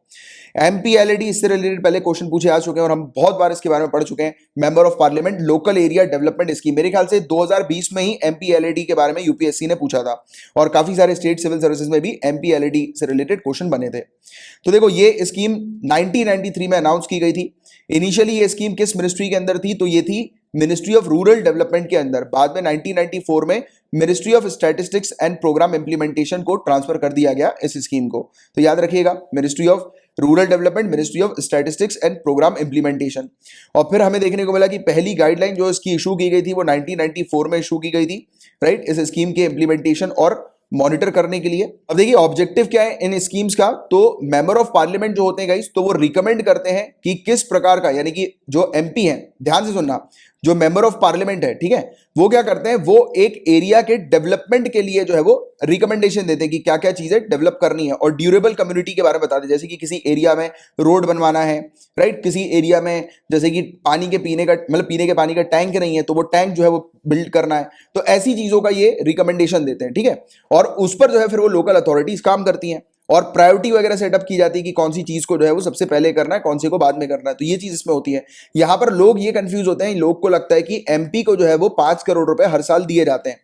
Speaker 1: MPLAD, इससे रिलेटेड पहले क्वेश्चन पूछे आ चुके हैं और हम बहुत बार इसके बारे में पढ़ चुके हैं। Member of parliament local area development scheme, मेरे ख्याल से 2020 में ही MPLAD के बारे में यूपीएससी ने पूछा था, और काफी सारे स्टेट सिविल सर्विसेज में भी MPLAD से रिलेटेड क्वेश्चन बने थे। तो देखो ये स्कीम 1993 में अनाउंस की गई थी। इनिशियली ये स्कीम किस मिनिस्ट्री के अंदर थी, तो ये थी मिनिस्ट्री ऑफ रूरल डेवलपमेंट के अंदर। बाद में 1994 में Ministry of Statistics and Programme Implementation को ट्रांसफर कर दिया गया इस स्कीम को, तो याद रखिएगा, Ministry of Rural Development, Ministry of Statistics and Programme Implementation. और फिर हमें देखने को मिला कि पहली गाइडलाइन जो इसकी इशू की गई थी वो 1994 में इशू की गई थी, राइट, इस स्कीम के इंप्लीमेंटेशन और मॉनिटर करने के लिए। अब देखिए ऑब्जेक्टिव क्या है इन स्कीम्स का, तो मेंबर ऑफ पार्लियामेंट जो होते हैं गाइस, तो वो रिकमेंड करते हैं कि किस प्रकार का, यानी कि जो MP हैं, ध्यान से सुनना, जो मेंबर ऑफ पार्लियामेंट है, ठीक है, वो क्या करते हैं, वो एक एरिया के डेवलपमेंट के लिए जो है वो रिकमेंडेशन देते हैं कि क्या क्या चीजें डेवलप करनी है, और ड्यूरेबल कम्युनिटी के बारे में बताते हैं, जैसे कि किसी एरिया में रोड बनवाना है, राइट, किसी एरिया में जैसे कि पानी के पीने का, मतलब पीने के पानी का टैंक नहीं है तो वो टैंक जो है वो बिल्ड करना है, तो ऐसी चीजों का ये रिकमेंडेशन देते हैं, ठीक है। और उस पर जो है फिर वो लोकल अथॉरिटीज काम करती हैं और प्रायोरिटी वगैरह सेटअप की जाती है कि कौन सी चीज को जो है वो सबसे पहले करना है, कौन सी को बाद में करना है, तो ये चीज इसमें होती है। यहां पर लोग ये कंफ्यूज होते हैं, लोग को लगता है कि MP को जो है वो 5 करोड़ रुपए हर साल दिए जाते हैं,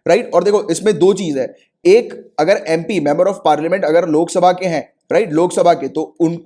Speaker 1: राइट। और देखो इसमें 2 चीज है, एक, अगर MP मेंबर ऑफ पार्लियामेंट अगर लोकसभा के हैं, राइट, लोकसभा के, तो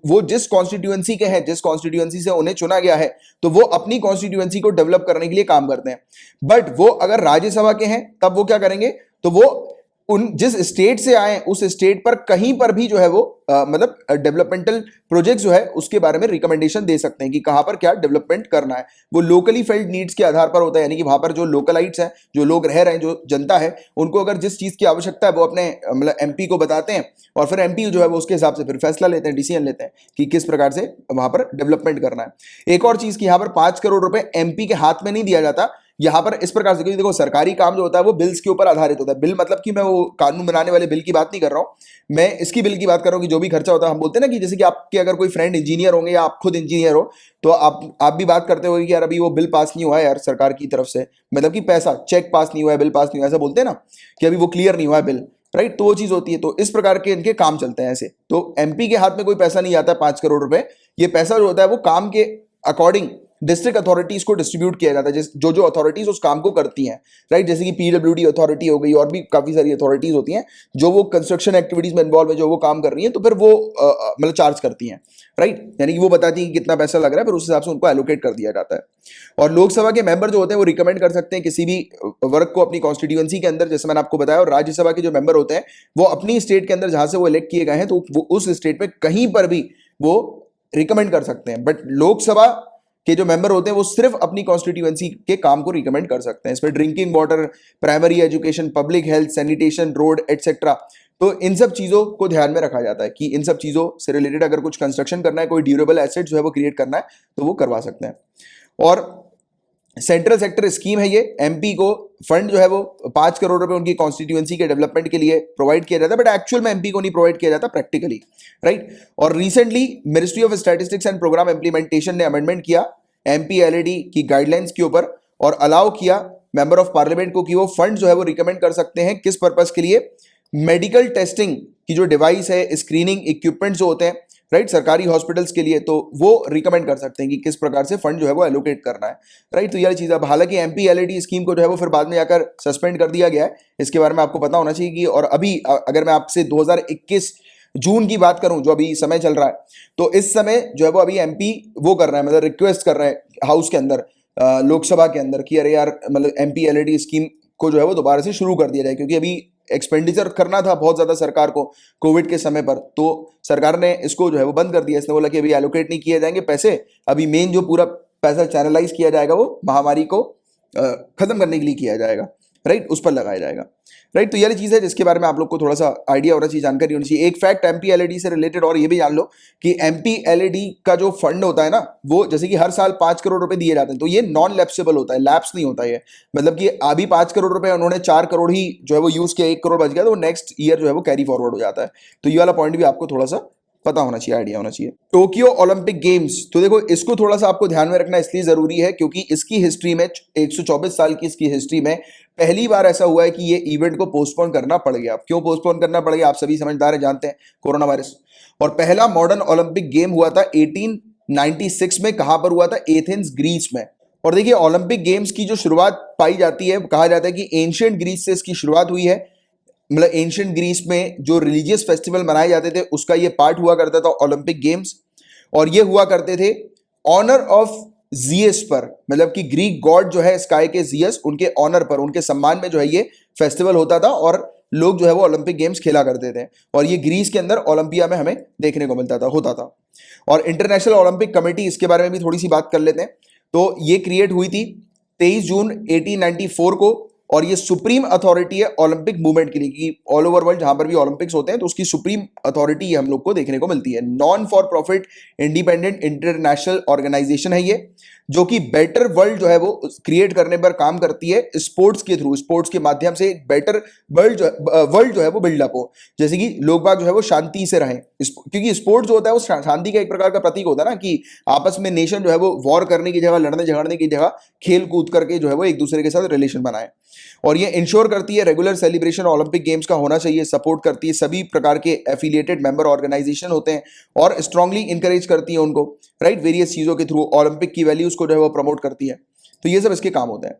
Speaker 1: वो जिस कॉन्स्टिट्यूएंसी के हैं, जिस कॉन्स्टिट्यूएंसी से उन्हें चुना गया है, तो वो अपनी कॉन्स्टिट्यूएंसी को डेवलप करने के लिए काम करते हैं। बट वो अगर राज्यसभा के हैं तब वो क्या करेंगे, तो वो उन जिस स्टेट से आए उस स्टेट पर कहीं पर भी जो है वो मतलब डेवलपमेंटल प्रोजेक्ट जो है उसके बारे में रिकमेंडेशन दे सकते हैं कि कहां पर क्या डेवलपमेंट करना है। वो लोकली फेल्ड नीड्स के आधार पर होता है, यानी कि वहां पर जो लोकलाइट्स हैं, जो लोग रह रहे हैं, जो जनता है, उनको अगर जिस चीज की आवश्यकता है वो अपने मतलब MP को बताते हैं, और फिर MP जो है वो उसके हिसाब से फिर फैसला लेते हैं, डिसीजन लेते हैं कि किस प्रकार से वहां पर डेवलपमेंट करना है। एक और चीज की यहाँ पर 5 करोड़ रुपए MP के हाथ में नहीं दिया जाता, यहाँ पर इस प्रकार से, क्योंकि देखो सरकारी काम जो होता है वो बिल्स के ऊपर आधारित होता है। बिल मतलब कि मैं वो कानून बनाने वाले बिल की बात नहीं कर रहा हूँ, मैं इसकी बिल की बात कर रहा हूँ कि जो भी खर्चा होता है, हम बोलते हैं ना कि जैसे कि आपके अगर कोई फ्रेंड इंजीनियर होंगे या आप खुद इंजीनियर हो, तो आप भी बात करते हो कि यार अभी वो बिल पास नहीं हुआ है यार सरकार की तरफ से, मतलब कि पैसा चेक पास नहीं हुआ है, बिल पास नहीं हुआ है, ऐसा बोलते हैं ना कि अभी वो क्लियर नहीं हुआ है बिल, राइट। तो वो चीज होती है। तो इस प्रकार के इनके काम चलते हैं ऐसे। तो एमपी के हाथ में कोई पैसा नहीं आता है 5 करोड़ रुपए, ये पैसा जो होता है वो काम के अकॉर्डिंग डिस्ट्रिक्ट अथॉरिटीज को डिस्ट्रीब्यूट किया जाता है, जो जो अथॉरिटीज उस काम को करती हैं, राइट। जैसे कि पीडब्ल्यूडी अथॉरिटी हो गई, और भी काफी सारी अथॉरिटीज होती हैं जो वो कंस्ट्रक्शन एक्टिविटीज में इन्वॉल्व है, जो वो काम कर रही हैं, तो फिर वो मतलब चार्ज करती हैं, राइट। यानी कि वो बताती हैं कि कितना पैसा लग रहा है, फिर उस हिसाब से उनको एलोकेट कर दिया जाता है। और लोकसभा के मेंबर जो होते हैं वो रिकमेंड कर सकते हैं किसी भी वर्क को अपनी कॉन्स्टिट्यूएंसी के अंदर, जैसे मैंने आपको बताया। और राज्यसभा के जो मेंबर होते हैं वो अपनी स्टेट के अंदर जहां से वो इलेक्ट किए गए हैं, तो वो उस स्टेट में कहीं पर भी वो रिकमेंड कर सकते हैं। बट लोकसभा के जो मेंबर होते हैं वो सिर्फ अपनी कॉन्स्टिट्यूएंसी के काम को रिकमेंड कर सकते हैं। इसमें drinking water, primary education, public health, sanitation, road etcetera, तो इन सब चीजों को ध्यान में रखा जाता है कि इन सब चीजों से रिलेटेड अगर कुछ कंस्ट्रक्शन करना है, कोई ड्यूरेबल एसेट जो है वो क्रिएट करना है, तो वो करवा सकते हैं। और सेंट्रल सेक्टर स्कीम है ये। एमपी को फंड जो है वो 5 करोड़ रुपए उनकी कॉन्स्टिट्यूएंसी के डेवलपमेंट के लिए प्रोवाइड किया जाता है, बट एक्चुअल में एमपी को नहीं प्रोवाइड किया जाता प्रैक्टिकली, राइट। और recently Ministry of Statistics and Programme Implementation ने अमेंडमेंट किया एमपी एलईडी की गाइडलाइंस के ऊपर, और अलाउ किया मेंबर ऑफ पार्लियामेंट को कि वो फंड जो है वो रिकमेंड कर सकते हैं किस पर्पस के लिए, मेडिकल टेस्टिंग की जो डिवाइस है, स्क्रीनिंग इक्विपमेंट जो होते हैं, राइट, सरकारी हॉस्पिटल्स के लिए, तो वो रिकमेंड कर सकते हैं कि किस प्रकार से फंड जो है वो एलोकेट करना है, राइट। तो यह चीज अब हालांकि एमपी एलईडी स्कीम को जो है वो फिर बाद में जाकर सस्पेंड कर दिया गया है, इसके बारे में आपको पता होना चाहिए कि। और अभी अगर मैं आपसे 2021 जून की बात करूं, जो अभी समय चल रहा है, तो इस समय जो है वो अभी एमपी वो कर रहा है, मतलब रिक्वेस्ट कर रहा है हाउस के अंदर, लोकसभा के अंदर, कि अरे यार मतलब एमपी एलईडी स्कीम को जो है वो दोबारा से शुरू कर दिया जाए, क्योंकि अभी एक्सपेंडिचर करना था बहुत ज्यादा सरकार को कोविड के समय पर, तो सरकार ने इसको जो है वो बंद कर दिया। इसने बोला कि अभी एलोकेट नहीं किए जाएंगे पैसे, अभी मेन जो पूरा पैसा चैनलाइज किया जाएगा वो महामारी को खत्म करने के लिए किया जाएगा, राइट, उस पर लगाया जाएगा, राइट। तो ये चीज है जिसके बारे में आप लोग को थोड़ा सा आइडिया होना चाहिए, जानकारी होनी चाहिए। एक फैक्ट एमपी एलईडी से रिलेटेड और ये भी जान लो कि एमपी एलईडी का जो फंड होता है ना, वो जैसे कि हर साल 5 करोड़ रुपए दिए जाते हैं, तो ये नॉन लैप्सेबल होता है, लैप्स नहीं होता है। मतलब कि अभी 5 करोड़ रुपए उन्होंने 4 करोड़ ही जो है वो यूज किया, 1 करोड़ बच गया, तो नेक्स्ट ईयर जो है वो कैरी फॉरवर्ड हो जाता है। तो ये वाला पॉइंट भी आपको थोड़ा सा पता होना चाहिए, आइडिया होना चाहिए। टोक्यो ओलंपिक गेम्स, तो देखो इसको थोड़ा सा आपको ध्यान में रखना इसलिए जरूरी है क्योंकि इसकी हिस्ट्री में 124 साल की इसकी हिस्ट्री में पहली बार ऐसा हुआ है कि ये इवेंट को पोस्टपोन करना पड़ गया। अब क्यों पोस्टपोन करना पड़ गया, आप सभी समझदार हैं, जानते हैं, कोरोना वायरस। और पहला मॉडर्न ओलंपिक गेम हुआ था 1896 में, कहां पर हुआ था, एथेंस ग्रीस में। और देखिए ओलंपिक गेम्स की जो शुरुआत पाई जाती है, कहा जाता है कि एंशियंट ग्रीस से इसकी शुरुआत हुई है। मतलब एंशियंट ग्रीस में जो रिलीजियस फेस्टिवल मनाए जाते थे उसका ये पार्ट हुआ करता था ओलंपिक गेम्स, और ये हुआ करते थे ऑनर ऑफ जियस पर, मतलब कि ग्रीक गॉड जो है स्काई के जियस, उनके ऑनर पर, उनके सम्मान में जो है ये फेस्टिवल होता था, और लोग जो है वो ओलंपिक गेम्स खेला करते थे। और ये ग्रीस के अंदर ओलंपिया में हमें देखने को मिलता था, होता था। और इंटरनेशनल ओलंपिक कमेटी, इसके बारे में भी थोड़ी सी बात कर लेते हैं। तो ये क्रिएट हुई थी 23 जून 1894 को, और ये सुप्रीम अथॉरिटी है ओलंपिक मूवमेंट के लिए, कि ऑल ओवर वर्ल्ड जहां पर भी ओलंपिक्स होते हैं तो उसकी सुप्रीम अथॉरिटी हम लोग को देखने को मिलती है। Non for profit independent international organisation है ये, जो कि बेटर वर्ल्ड जो है वो क्रिएट करने पर काम करती है स्पोर्ट्स के थ्रू, स्पोर्ट्स के माध्यम से एक बेटर वर्ल्ड जो है वो बिल्डअप हो, जैसे कि लोग बाग जो है वो शांति से रहें, क्योंकि स्पोर्ट्स जो होता है वो शांति का एक प्रकार का प्रतीक होता है ना, कि आपस में नेशन जो है वो वॉर करने की जगह, लड़ने झगड़ने की जगह खेल कूद करके जो है वो एक दूसरे के साथ रिलेशन बनाए। और ये इंश्योर करती है रेगुलर सेलिब्रेशन ओलंपिक गेम्स का होना चाहिए, सपोर्ट करती है सभी प्रकार के एफिलिएटेड मेंबर ऑर्गेनाइजेशन होते हैं, और स्ट्रांगली इंकरेज करती है उनको, राइट, वेरियस चीजों के थ्रू ओलंपिक की वैल्यूज को जो है वो प्रमोट करती है। तो ये सब इसके काम होते हैं।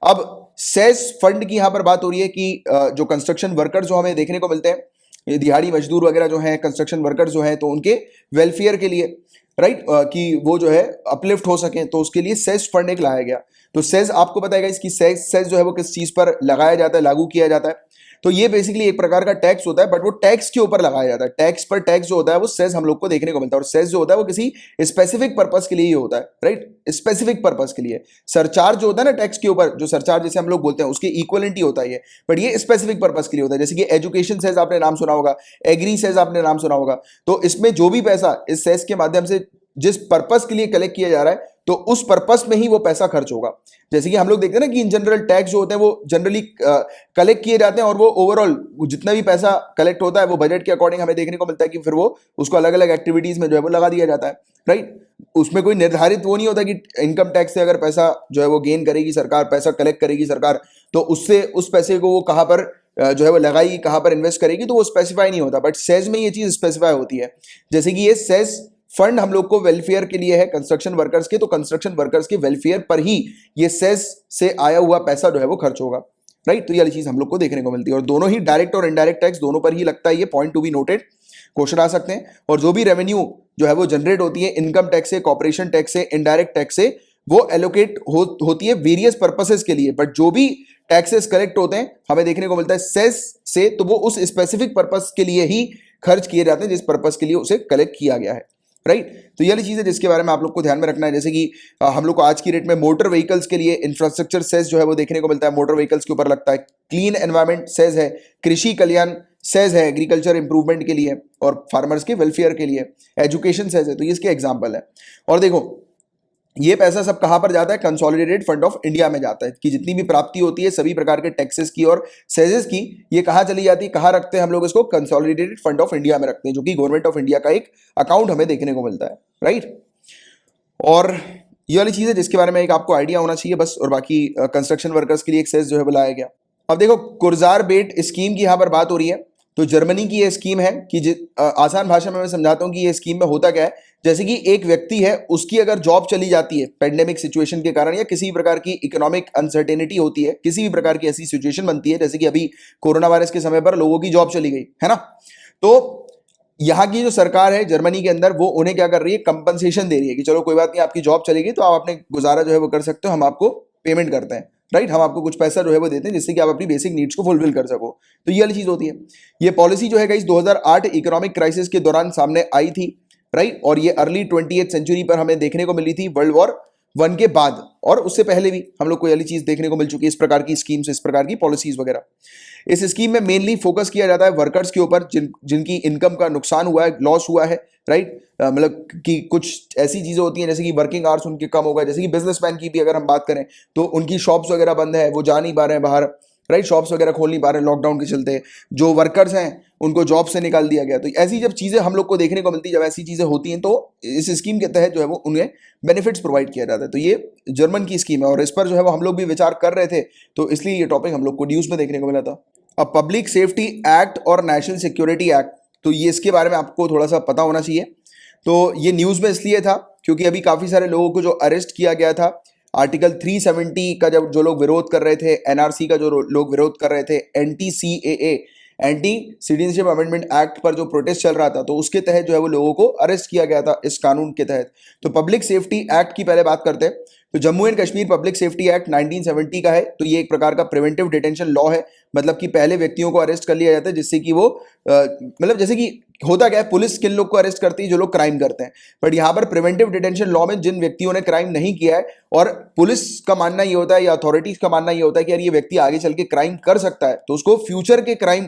Speaker 1: अब सेस फंड की यहां पर बात हो रही है कि जो कंस्ट्रक्शन वर्कर्स जो हमें देखने को मिलते हैं, ये दिहाड़ी मजदूर वगैरह जो हैं, कंस्ट्रक्शन वर्कर्स जो हैं, तो उनके वेलफेयर के लिए, राइट, कि वो जो है अपलिफ्ट हो सकें, तो उसके लिए सेस फंड एक लाया गया। तो सेस आपको बताएगा इसकी सेस जो है वो किस चीज पर लगाया जाता है, लागू किया जाता है। तो ये बेसिकली एक प्रकार का टैक्स होता है, बट वो टैक्स के ऊपर लगाया जाता है। टैक्स पर टैक्स जो होता है वो सेस हम लोग को देखने को मिलता है, और सेस जो होता है वो किसी स्पेसिफिक पर्पस के लिए ही होता है, राइट, स्पेसिफिक पर्पस के लिए। सरचार्ज जो होता है ना टैक्स के ऊपर, जो सरचार्ज जैसे हम लोग बोलते हैं, उसके इक्वलेंट ही होता है ये, बट ये स्पेसिफिक पर्पस के लिए होता है। जैसे कि एजुकेशन सेस आपने नाम सुना होगा, एग्री सेस आपने नाम सुना होगा। तो इसमें जो भी पैसा इस सेस के माध्यम से जिस पर्पस के लिए कलेक्ट किया जा रहा है तो उस पर्पस में ही वो पैसा खर्च होगा। जैसे कि हम लोग देखते हैं ना कि इन जनरल टैक्स जो होते हैं वो जनरली कलेक्ट किए जाते हैं और वो ओवरऑल जितना भी पैसा कलेक्ट होता है वो बजट के अकॉर्डिंग हमें देखने को मिलता है कि फिर वो उसको अलग अलग एक्टिविटीज में जो है वो लगा दिया जाता है, राइट। उसमें कोई निर्धारित वो नहीं होता कि इनकम टैक्स से अगर पैसा जो है वो गेन करेगी सरकार, पैसा कलेक्ट करेगी सरकार, तो उससे उस पैसे को वो कहाँ पर जो है वो लगाएगी, कहाँ पर इन्वेस्ट करेगी, तो वो स्पेसिफाई नहीं होता। बट सेज में ये चीज स्पेसिफाई होती है। जैसे कि ये सेज फंड हम लोग को वेलफेयर के लिए है कंस्ट्रक्शन वर्कर्स के, तो कंस्ट्रक्शन वर्कर्स के वेलफेयर पर ही ये सेज से आया हुआ पैसा जो है वो खर्च होगा, राइट। तो ये वाली चीज हम लोग को देखने को मिलती है और दोनों ही डायरेक्ट और इनडायरेक्ट टैक्स दोनों पर ही लगता है। ये point to be noted, question आ सकते हैं। और जो भी रेवेन्यू जो है वो जनरेट होती है इनकम टैक्स से, कॉर्पोरेशन टैक्स से, इनडायरेक्ट टैक्स से, वो एलोकेट होती है वेरियस पर्पसेस के लिए। बट जो भी टैक्सेस कलेक्ट होते हैं हमें देखने को मिलता है सेस से, तो वो उस स्पेसिफिक पर्पस के लिए ही खर्च किए जाते हैं जिस पर्पस के लिए उसे कलेक्ट किया गया है, राइट। तो ये वाली चीज है जिसके बारे में आप लोग को ध्यान में रखना है। जैसे कि हम लोग को आज की डेट में मोटर व्हीकल्स के लिए इंफ्रास्ट्रक्चर सेस जो है वो देखने को मिलता है, मोटर व्हीकल्स के ऊपर लगता है। क्लीन एनवायरमेंट सेस है, कृषि कल्याण सेस है एग्रीकल्चर इंप्रूवमेंट के लिए और फार्मर्स के वेलफेयर के लिए, एजुकेशन सेस है। तो ये इसके एग्जाम्पल है। और देखो ये पैसा सब कहां पर जाता है, कंसोलिडेटेड फंड ऑफ इंडिया में जाता है कि जितनी भी प्राप्ति होती है सभी प्रकार के टैक्सेस की और सेजेस की, ये कहां चली जाती है, कहां रखते हैं हम लोग इसको, कंसोलिडेटेड फंड ऑफ इंडिया में रखते हैं, जो कि गवर्नमेंट ऑफ इंडिया का एक अकाउंट हमें देखने को मिलता है, राइट। और ये वाली चीज है जिसके बारे में एक आपको आइडिया होना चाहिए बस। और बाकी कंस्ट्रक्शन वर्कर्स के लिए एक सेस जो है बुलाया गया। अब देखो कुर्जार बेट स्कीम की यहां पर बात हो रही है। तो जर्मनी की ये स्कीम है कि आसान भाषा में मैं समझाता हूं कि ये स्कीम में होता क्या है। जैसे कि एक व्यक्ति है, उसकी अगर जॉब चली जाती है पेंडेमिक सिचुएशन के कारण या किसी भी प्रकार की इकोनॉमिक अनसर्टेनिटी होती है, किसी भी प्रकार की ऐसी सिचुएशन बनती है, जैसे कि अभी कोरोना वायरस के समय पर लोगों की जॉब चली गई है ना, तो यहाँ की जो सरकार है जर्मनी के अंदर वो उन्हें क्या कर रही है, कंपनसेशन दे रही है कि चलो कोई बात नहीं, आपकी जॉब चली गई तो आप अपने गुजारा जो है वो कर सकते हो, हम आपको पेमेंट करते हैं, राइट। हम आपको कुछ पैसा जो है वो देते हैं जिससे कि आप अपनी बेसिक नीड्स को फुलफिल कर सको। तो ये वाली चीज होती है। ये पॉलिसी जो है गाइस 2008 इकोनॉमिक क्राइसिस के दौरान सामने आई थी, राइट। और ये अर्ली 20th सेंचुरी पर हमें देखने को मिली थी, वर्ल्ड वॉर 1 के बाद, और उससे पहले भी हम लोग को ये वाली चीज देखने को मिल चुकी है, इस प्रकार की स्कीम्स, इस प्रकार की पॉलिसीज वगैरह। इस स्कीम में मेनली फोकस किया जाता है वर्कर्स के ऊपर जिनकी इनकम का नुकसान हुआ है, लॉस हुआ है, राइट। मतलब कि कुछ ऐसी चीजें होती हैं जैसे कि वर्किंग आवर्स उनके कम हो गए, जैसे कि बिजनेसमैन की भी अगर हम बात करें तो उनकी शॉप्स वगैरह बंद है, वो जा नहीं पा रहे हैं बाहर, राइट, शॉप्स वगैरह खोल नहीं पा रहे हैं लॉकडाउन के चलते, जो वर्कर्स हैं उनको जॉब से निकाल दिया गया। तो ऐसी जब चीजें हम लोग को देखने को मिलती है, जब ऐसी चीजें होती हैं, तो इस स्कीम के तहत जो है वो उन्हें बेनिफिट्स प्रोवाइड किया जाता है। तो ये जर्मन की स्कीम है और इस पर जो है वो हम लोग भी विचार कर रहे थे, तो इसलिए ये टॉपिक हम लोग को न्यूज में देखने को मिला था। अब पब्लिक सेफ्टी एक्ट और नेशनल सिक्योरिटी एक्ट, तो ये इसके बारे में आपको थोड़ा सा पता होना चाहिए। तो ये न्यूज में इसलिए था क्योंकि अभी काफी सारे लोगों को जो अरेस्ट किया गया था आर्टिकल 370 का, जब जो लोग विरोध कर रहे थे, एनआरसी का जो लोग विरोध कर रहे थे, anti anti citizenship amendment act पर जो प्रोटेस्ट चल रहा था, तो उसके तहत जो है वो लोगों को अरेस्ट किया गया था इस कानून के तहत। तो पब्लिक सेफ्टी एक्ट की पहले बात करते हैं। तो Jammu and Kashmir public safety act 1970 का है। तो ये एक प्रकार का प्रिवेंटिव डिटेंशन लॉ है, मतलब कि पहले व्यक्तियों को अरेस्ट कर लिया जाता है जिससे कि वो मतलब जैसे कि होता क्या है, पुलिस किन लोग को अरेस्ट करती है, जो लोग क्राइम करते हैं, बट यहाँ पर प्रिवेंटिव डिटेंशन लॉ में जिन व्यक्तियों ने क्राइम नहीं किया है, और पुलिस का मानना ये होता है या अथॉरिटीज का मानना ये होता है कि यार ये व्यक्ति आगे चल के क्राइम कर सकता है, तो उसको फ्यूचर के क्राइम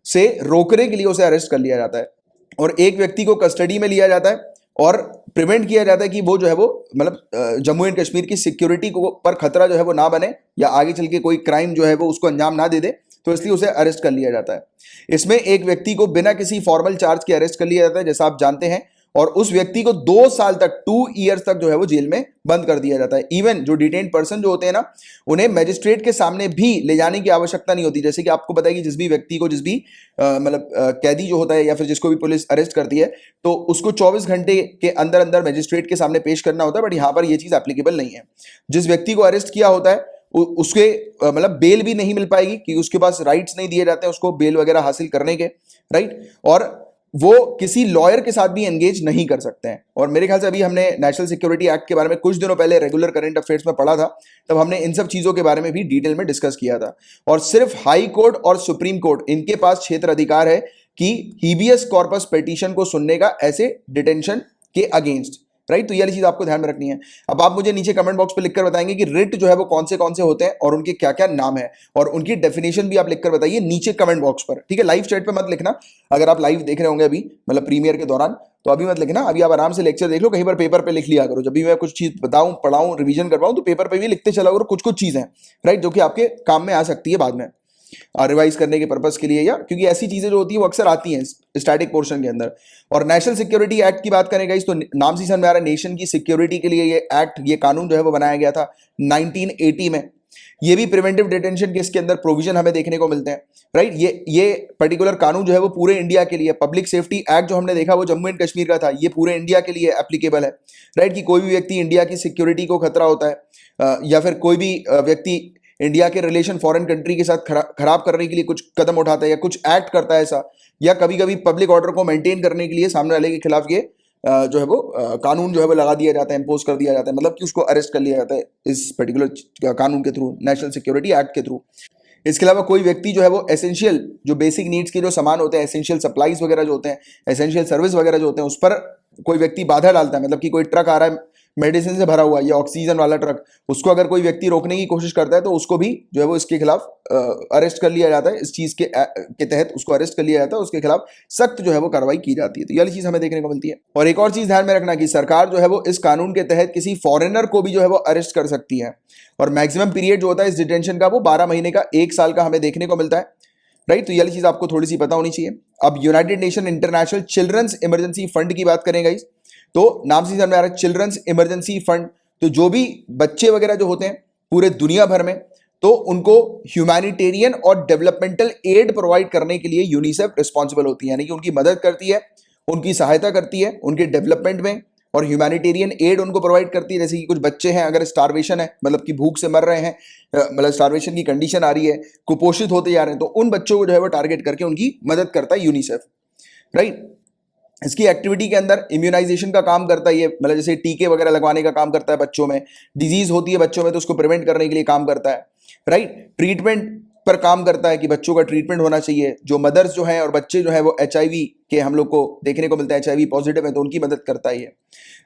Speaker 1: से रोकने के लिए उसे अरेस्ट कर लिया जाता है और एक व्यक्ति को कस्टडी में लिया जाता है और प्रिवेंट किया जाता है कि वो जो है वो मतलब जम्मू एंड कश्मीर की सिक्योरिटी को पर खतरा जो है वो ना बने या आगे चल के कोई क्राइम जो है वो उसको अंजाम ना दे दे, तो इसलिए उसे अरेस्ट कर लिया जाता है। इसमें एक व्यक्ति को बिना किसी फॉर्मल चार्ज के अरेस्ट कर लिया जाता है, जैसा आप जानते हैं, और उस व्यक्ति को 2 साल तक 2 ईयर्स तक जो है वो जेल में बंद कर दिया जाता है। इवन जो डिटेन्ड पर्सन जो होते हैं ना, उन्हें मैजिस्ट्रेट के सामने भी ले जाने की आवश्यकता नहीं होती। जैसे कि आपको पता है कि जिस भी व्यक्ति को, जिस भी मतलब कैदी जो होता है या फिर जिसको भी पुलिस अरेस्ट करती है, तो उसको 24 घंटे के अंदर अंदर मैजिस्ट्रेट के सामने पेश करना होता है, बट यहाँ पर यह चीज एप्लीकेबल नहीं है। जिस व्यक्ति को अरेस्ट किया होता है उसके मतलब बेल भी नहीं मिल पाएगी कि उसके पास राइट्स नहीं दिए जाते हैं उसको बेल वगैरह हासिल करने के, राइट। और वो किसी लॉयर के साथ भी एंगेज नहीं कर सकते हैं। और मेरे ख्याल से अभी हमने नेशनल सिक्योरिटी एक्ट के बारे में कुछ दिनों पहले रेगुलर करंट अफेयर्स में पढ़ा था, तब हमने इन सब चीजों के बारे में भी डिटेल में डिस्कस किया था। और सिर्फ हाई कोर्ट और सुप्रीम कोर्ट, इनके पास क्षेत्र अधिकार है कि हीबियस कॉर्पस पिटीशन को सुनने का ऐसे डिटेंशन के अगेंस्ट, राइट। तो ये वाली चीज आपको ध्यान में रखनी है। अब आप मुझे नीचे कमेंट बॉक्स पे लिखकर बताएंगे कि रिट जो है वो कौन से होते हैं और उनके क्या क्या नाम है, और उनकी डेफिनेशन भी आप लिखकर बताइए नीचे कमेंट बॉक्स पर, ठीक है। लाइव चैट पे मत लिखना, अगर आप लाइव देख रहे होंगे अभी मतलब प्रीमियर के दौरान, तो अभी मत लिखना, अभी आप आराम से लेक्चर देख लो, कहीं पर पेपर पे लिख लिया करो। जब भी मैं कुछ चीज बताऊं, पढ़ाऊं, रिवीजन करवाऊं, तो पेपर पे भी लिखते चला करो कुछ कुछ चीजें, राइट, जो कि आपके काम में आ सकती है बाद में रिवाइज करने के पर्पस के लिए, या क्योंकि ऐसी चीजें जो होती है वो अक्सर आती हैं स्टैटिक पोर्शन के अंदर। और नेशनल सिक्योरिटी एक्ट की बात करें गाइस, तो नाम से समझ में आ रहा है नेशन की सिक्योरिटी के लिए ये एक्ट, ये कानून जो है वो बनाया गया था 1980 में। ये भी प्रिवेंटिव डिटेंशन केस के अंदर प्रोविजन हमें देखने को मिलते हैं, राइट। ये पर्टिकुलर कानून जो है वो पूरे इंडिया के लिए, पब्लिक सेफ्टी एक्ट जो हमने देखा वो जम्मू एंड कश्मीर का था, ये पूरे इंडिया के लिए एप्लीकेबल है, राइट। कि कोई भी व्यक्ति इंडिया की सिक्योरिटी को खतरा होता है या फिर कोई भी व्यक्ति इंडिया के रिलेशन फॉरेन कंट्री के साथ खराब करने के लिए कुछ कदम उठाता है या कुछ एक्ट करता है ऐसा, या कभी कभी पब्लिक ऑर्डर को मेंटेन करने के लिए सामने वाले के खिलाफ ये जो है वो कानून जो है वो लगा दिया जाता है, इम्पोज कर दिया जाता है, मतलब कि उसको अरेस्ट कर लिया जाता है इस पर्टिकुलर कानून के थ्रू, नेशनल सिक्योरिटी एक्ट के थ्रू। इसके अलावा कोई व्यक्ति जो है वो एसेंशियल जो बेसिक नीड्स के जो सामान होते हैं, एसेंशियल सप्लाईज वगैरह जो होते हैं, एसेंशियल सर्विस वगैरह जो होते हैं, उस पर कोई व्यक्ति बाधा डालता है, मतलब कि कोई ट्रक आ रहा है मेडिसिन से भरा हुआ या ऑक्सीजन वाला ट्रक, उसको अगर कोई व्यक्ति रोकने की कोशिश करता है तो उसको भी जो है वो इसके खिलाफ अरेस्ट कर लिया जाता है, इस चीज के तहत उसको अरेस्ट कर लिया जाता है, उसके खिलाफ सख्त जो है वो कार्रवाई की जाती है। तो यह चीज हमें देखने को मिलती है। और एक और चीज ध्यान में रखना कि सरकार जो है वो इस कानून के तहत किसी फॉरेनर को भी जो है वो अरेस्ट कर सकती है, और मैक्सिमम पीरियड जो होता है इस डिटेंशन का वो 12 महीने का, 1 साल का हमें देखने को मिलता है, राइट। तो यह चीज आपको थोड़ी सी पता होनी चाहिए। अब United Nation International Children's Emergency Fund की बात करें गाइस, तो नाम से समझ में आ रहा है चिल्ड्रंस इमरजेंसी फंड, तो जो भी बच्चे वगैरह जो होते हैं पूरे दुनिया भर में, तो उनको ह्यूमैनिटेरियन और डेवलपमेंटल एड प्रोवाइड करने के लिए यूनिसेफ रिस्पॉन्सिबल होती है, यानी कि उनकी मदद करती है, उनकी सहायता करती है उनके डेवलपमेंट में, और ह्यूमैनिटेरियन एड उनको प्रोवाइड करती है। जैसे कि कुछ बच्चे हैं अगर स्टारवेशन है, मतलब कि भूख से मर रहे हैं, मतलब स्टारवेशन की कंडीशन आ रही है, कुपोषित होते जा रहे हैं, तो उन बच्चों को जो है वो टारगेट करके उनकी मदद करता है यूनिसेफ, राइट। इसकी एक्टिविटी के अंदर इम्यूनाइजेशन का काम करता है ये, मतलब जैसे टीके वगैरह लगवाने का काम करता है, बच्चों में डिजीज होती है बच्चों में तो उसको प्रिवेंट करने के लिए काम करता है, राइट। ट्रीटमेंट पर काम करता है कि बच्चों का ट्रीटमेंट होना चाहिए, जो मदर्स जो हैं और बच्चे जो हैं वो एचआईवी के हम लोग को देखने को मिलता है, एचआईवी पॉजिटिव है तो उनकी मदद करता है ये,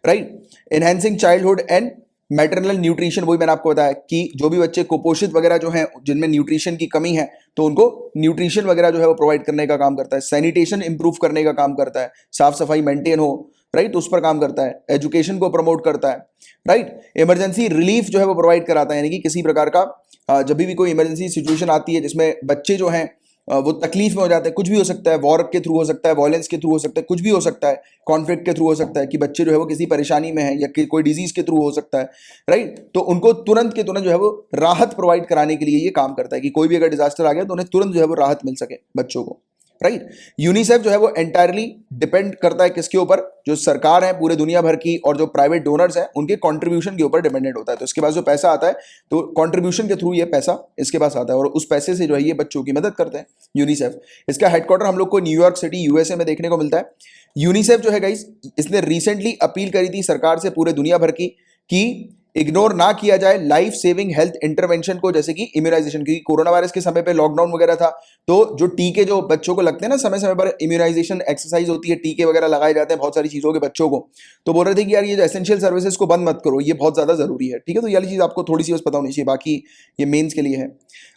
Speaker 1: right. Enhancing childhood and maternal nutrition, वही मैंने आपको बताया कि जो भी बच्चे कुपोषित वगैरह जो हैं जिनमें न्यूट्रिशन की कमी है, तो उनको न्यूट्रिशन वगैरह जो है वो प्रोवाइड करने का काम करता है। सैनिटेशन इंप्रूव करने का काम करता है, साफ सफाई मेंटेन हो, राइट, तो उस पर काम करता है। एजुकेशन को प्रमोट करता है, राइट। इमरजेंसी रिलीफ जो है वो प्रोवाइड कराता है, यानी कि किसी प्रकार का जब भी कोई इमरजेंसी सिचुएशन आती है जिसमें बच्चे जो हैं वो तकलीफ में हो जाते हैं, कुछ भी हो सकता है, वॉर के थ्रू हो सकता है, वायलेंस के थ्रू हो सकता है, कुछ भी हो सकता है, कॉन्फ्लिक्ट के थ्रू हो सकता है कि बच्चे जो है वो किसी परेशानी में है, या कोई डिजीज के थ्रू हो सकता है, राइट। तो उनको तुरंत के तुरंत जो है वो राहत प्रोवाइड कराने के लिए ये काम करता है कि कोई भी अगर डिजास्टर आ गया तो उन्हें तुरंत जो है वो राहत मिल सके बच्चों को, राइट। यूनिसेफ जो है वो एंटायरली डिपेंड करता है किसके ऊपर, जो सरकार है पूरे दुनिया भर की और जो प्राइवेट डोनर्स हैं उनके कंट्रीब्यूशन के ऊपर डिपेंडेंट होता है। तो इसके पास जो पैसा आता है तो कंट्रीब्यूशन के थ्रू ये पैसा इसके पास आता है, और उस पैसे से जो है ये बच्चों की मदद करते हैं यूनिसेफ। इसका हेडक्वार्टर हम लोग को न्यूयॉर्क सिटी यूएसए में देखने को मिलता है। यूनिसेफ जो है गाइस, इसने रिसेंटली अपील करी थी सरकार से पूरे दुनिया भर की कि इग्नोर ना किया जाए लाइफ सेविंग हेल्थ इंटरवेंशन को, जैसे कि इम्यूनाइजेशन, क्योंकि कोरोना वायरस के समय पे लॉकडाउन वगैरह था, तो जो टीके जो बच्चों को लगते हैं ना समय समय पर, इम्यूनाइजेशन एक्सरसाइज होती है, टीके वगैरह लगाए जाते हैं बहुत सारी चीजों के बच्चों को, तो बोल रहे थे कि यार ये जो एसेंशियल सर्विसेज को बंद मत करो, ये बहुत ज्यादा जरूरी है, ठीक है। तो ये चीज आपको थोड़ी सी बस पता होनी चाहिए, बाकी ये मेंस के लिए है।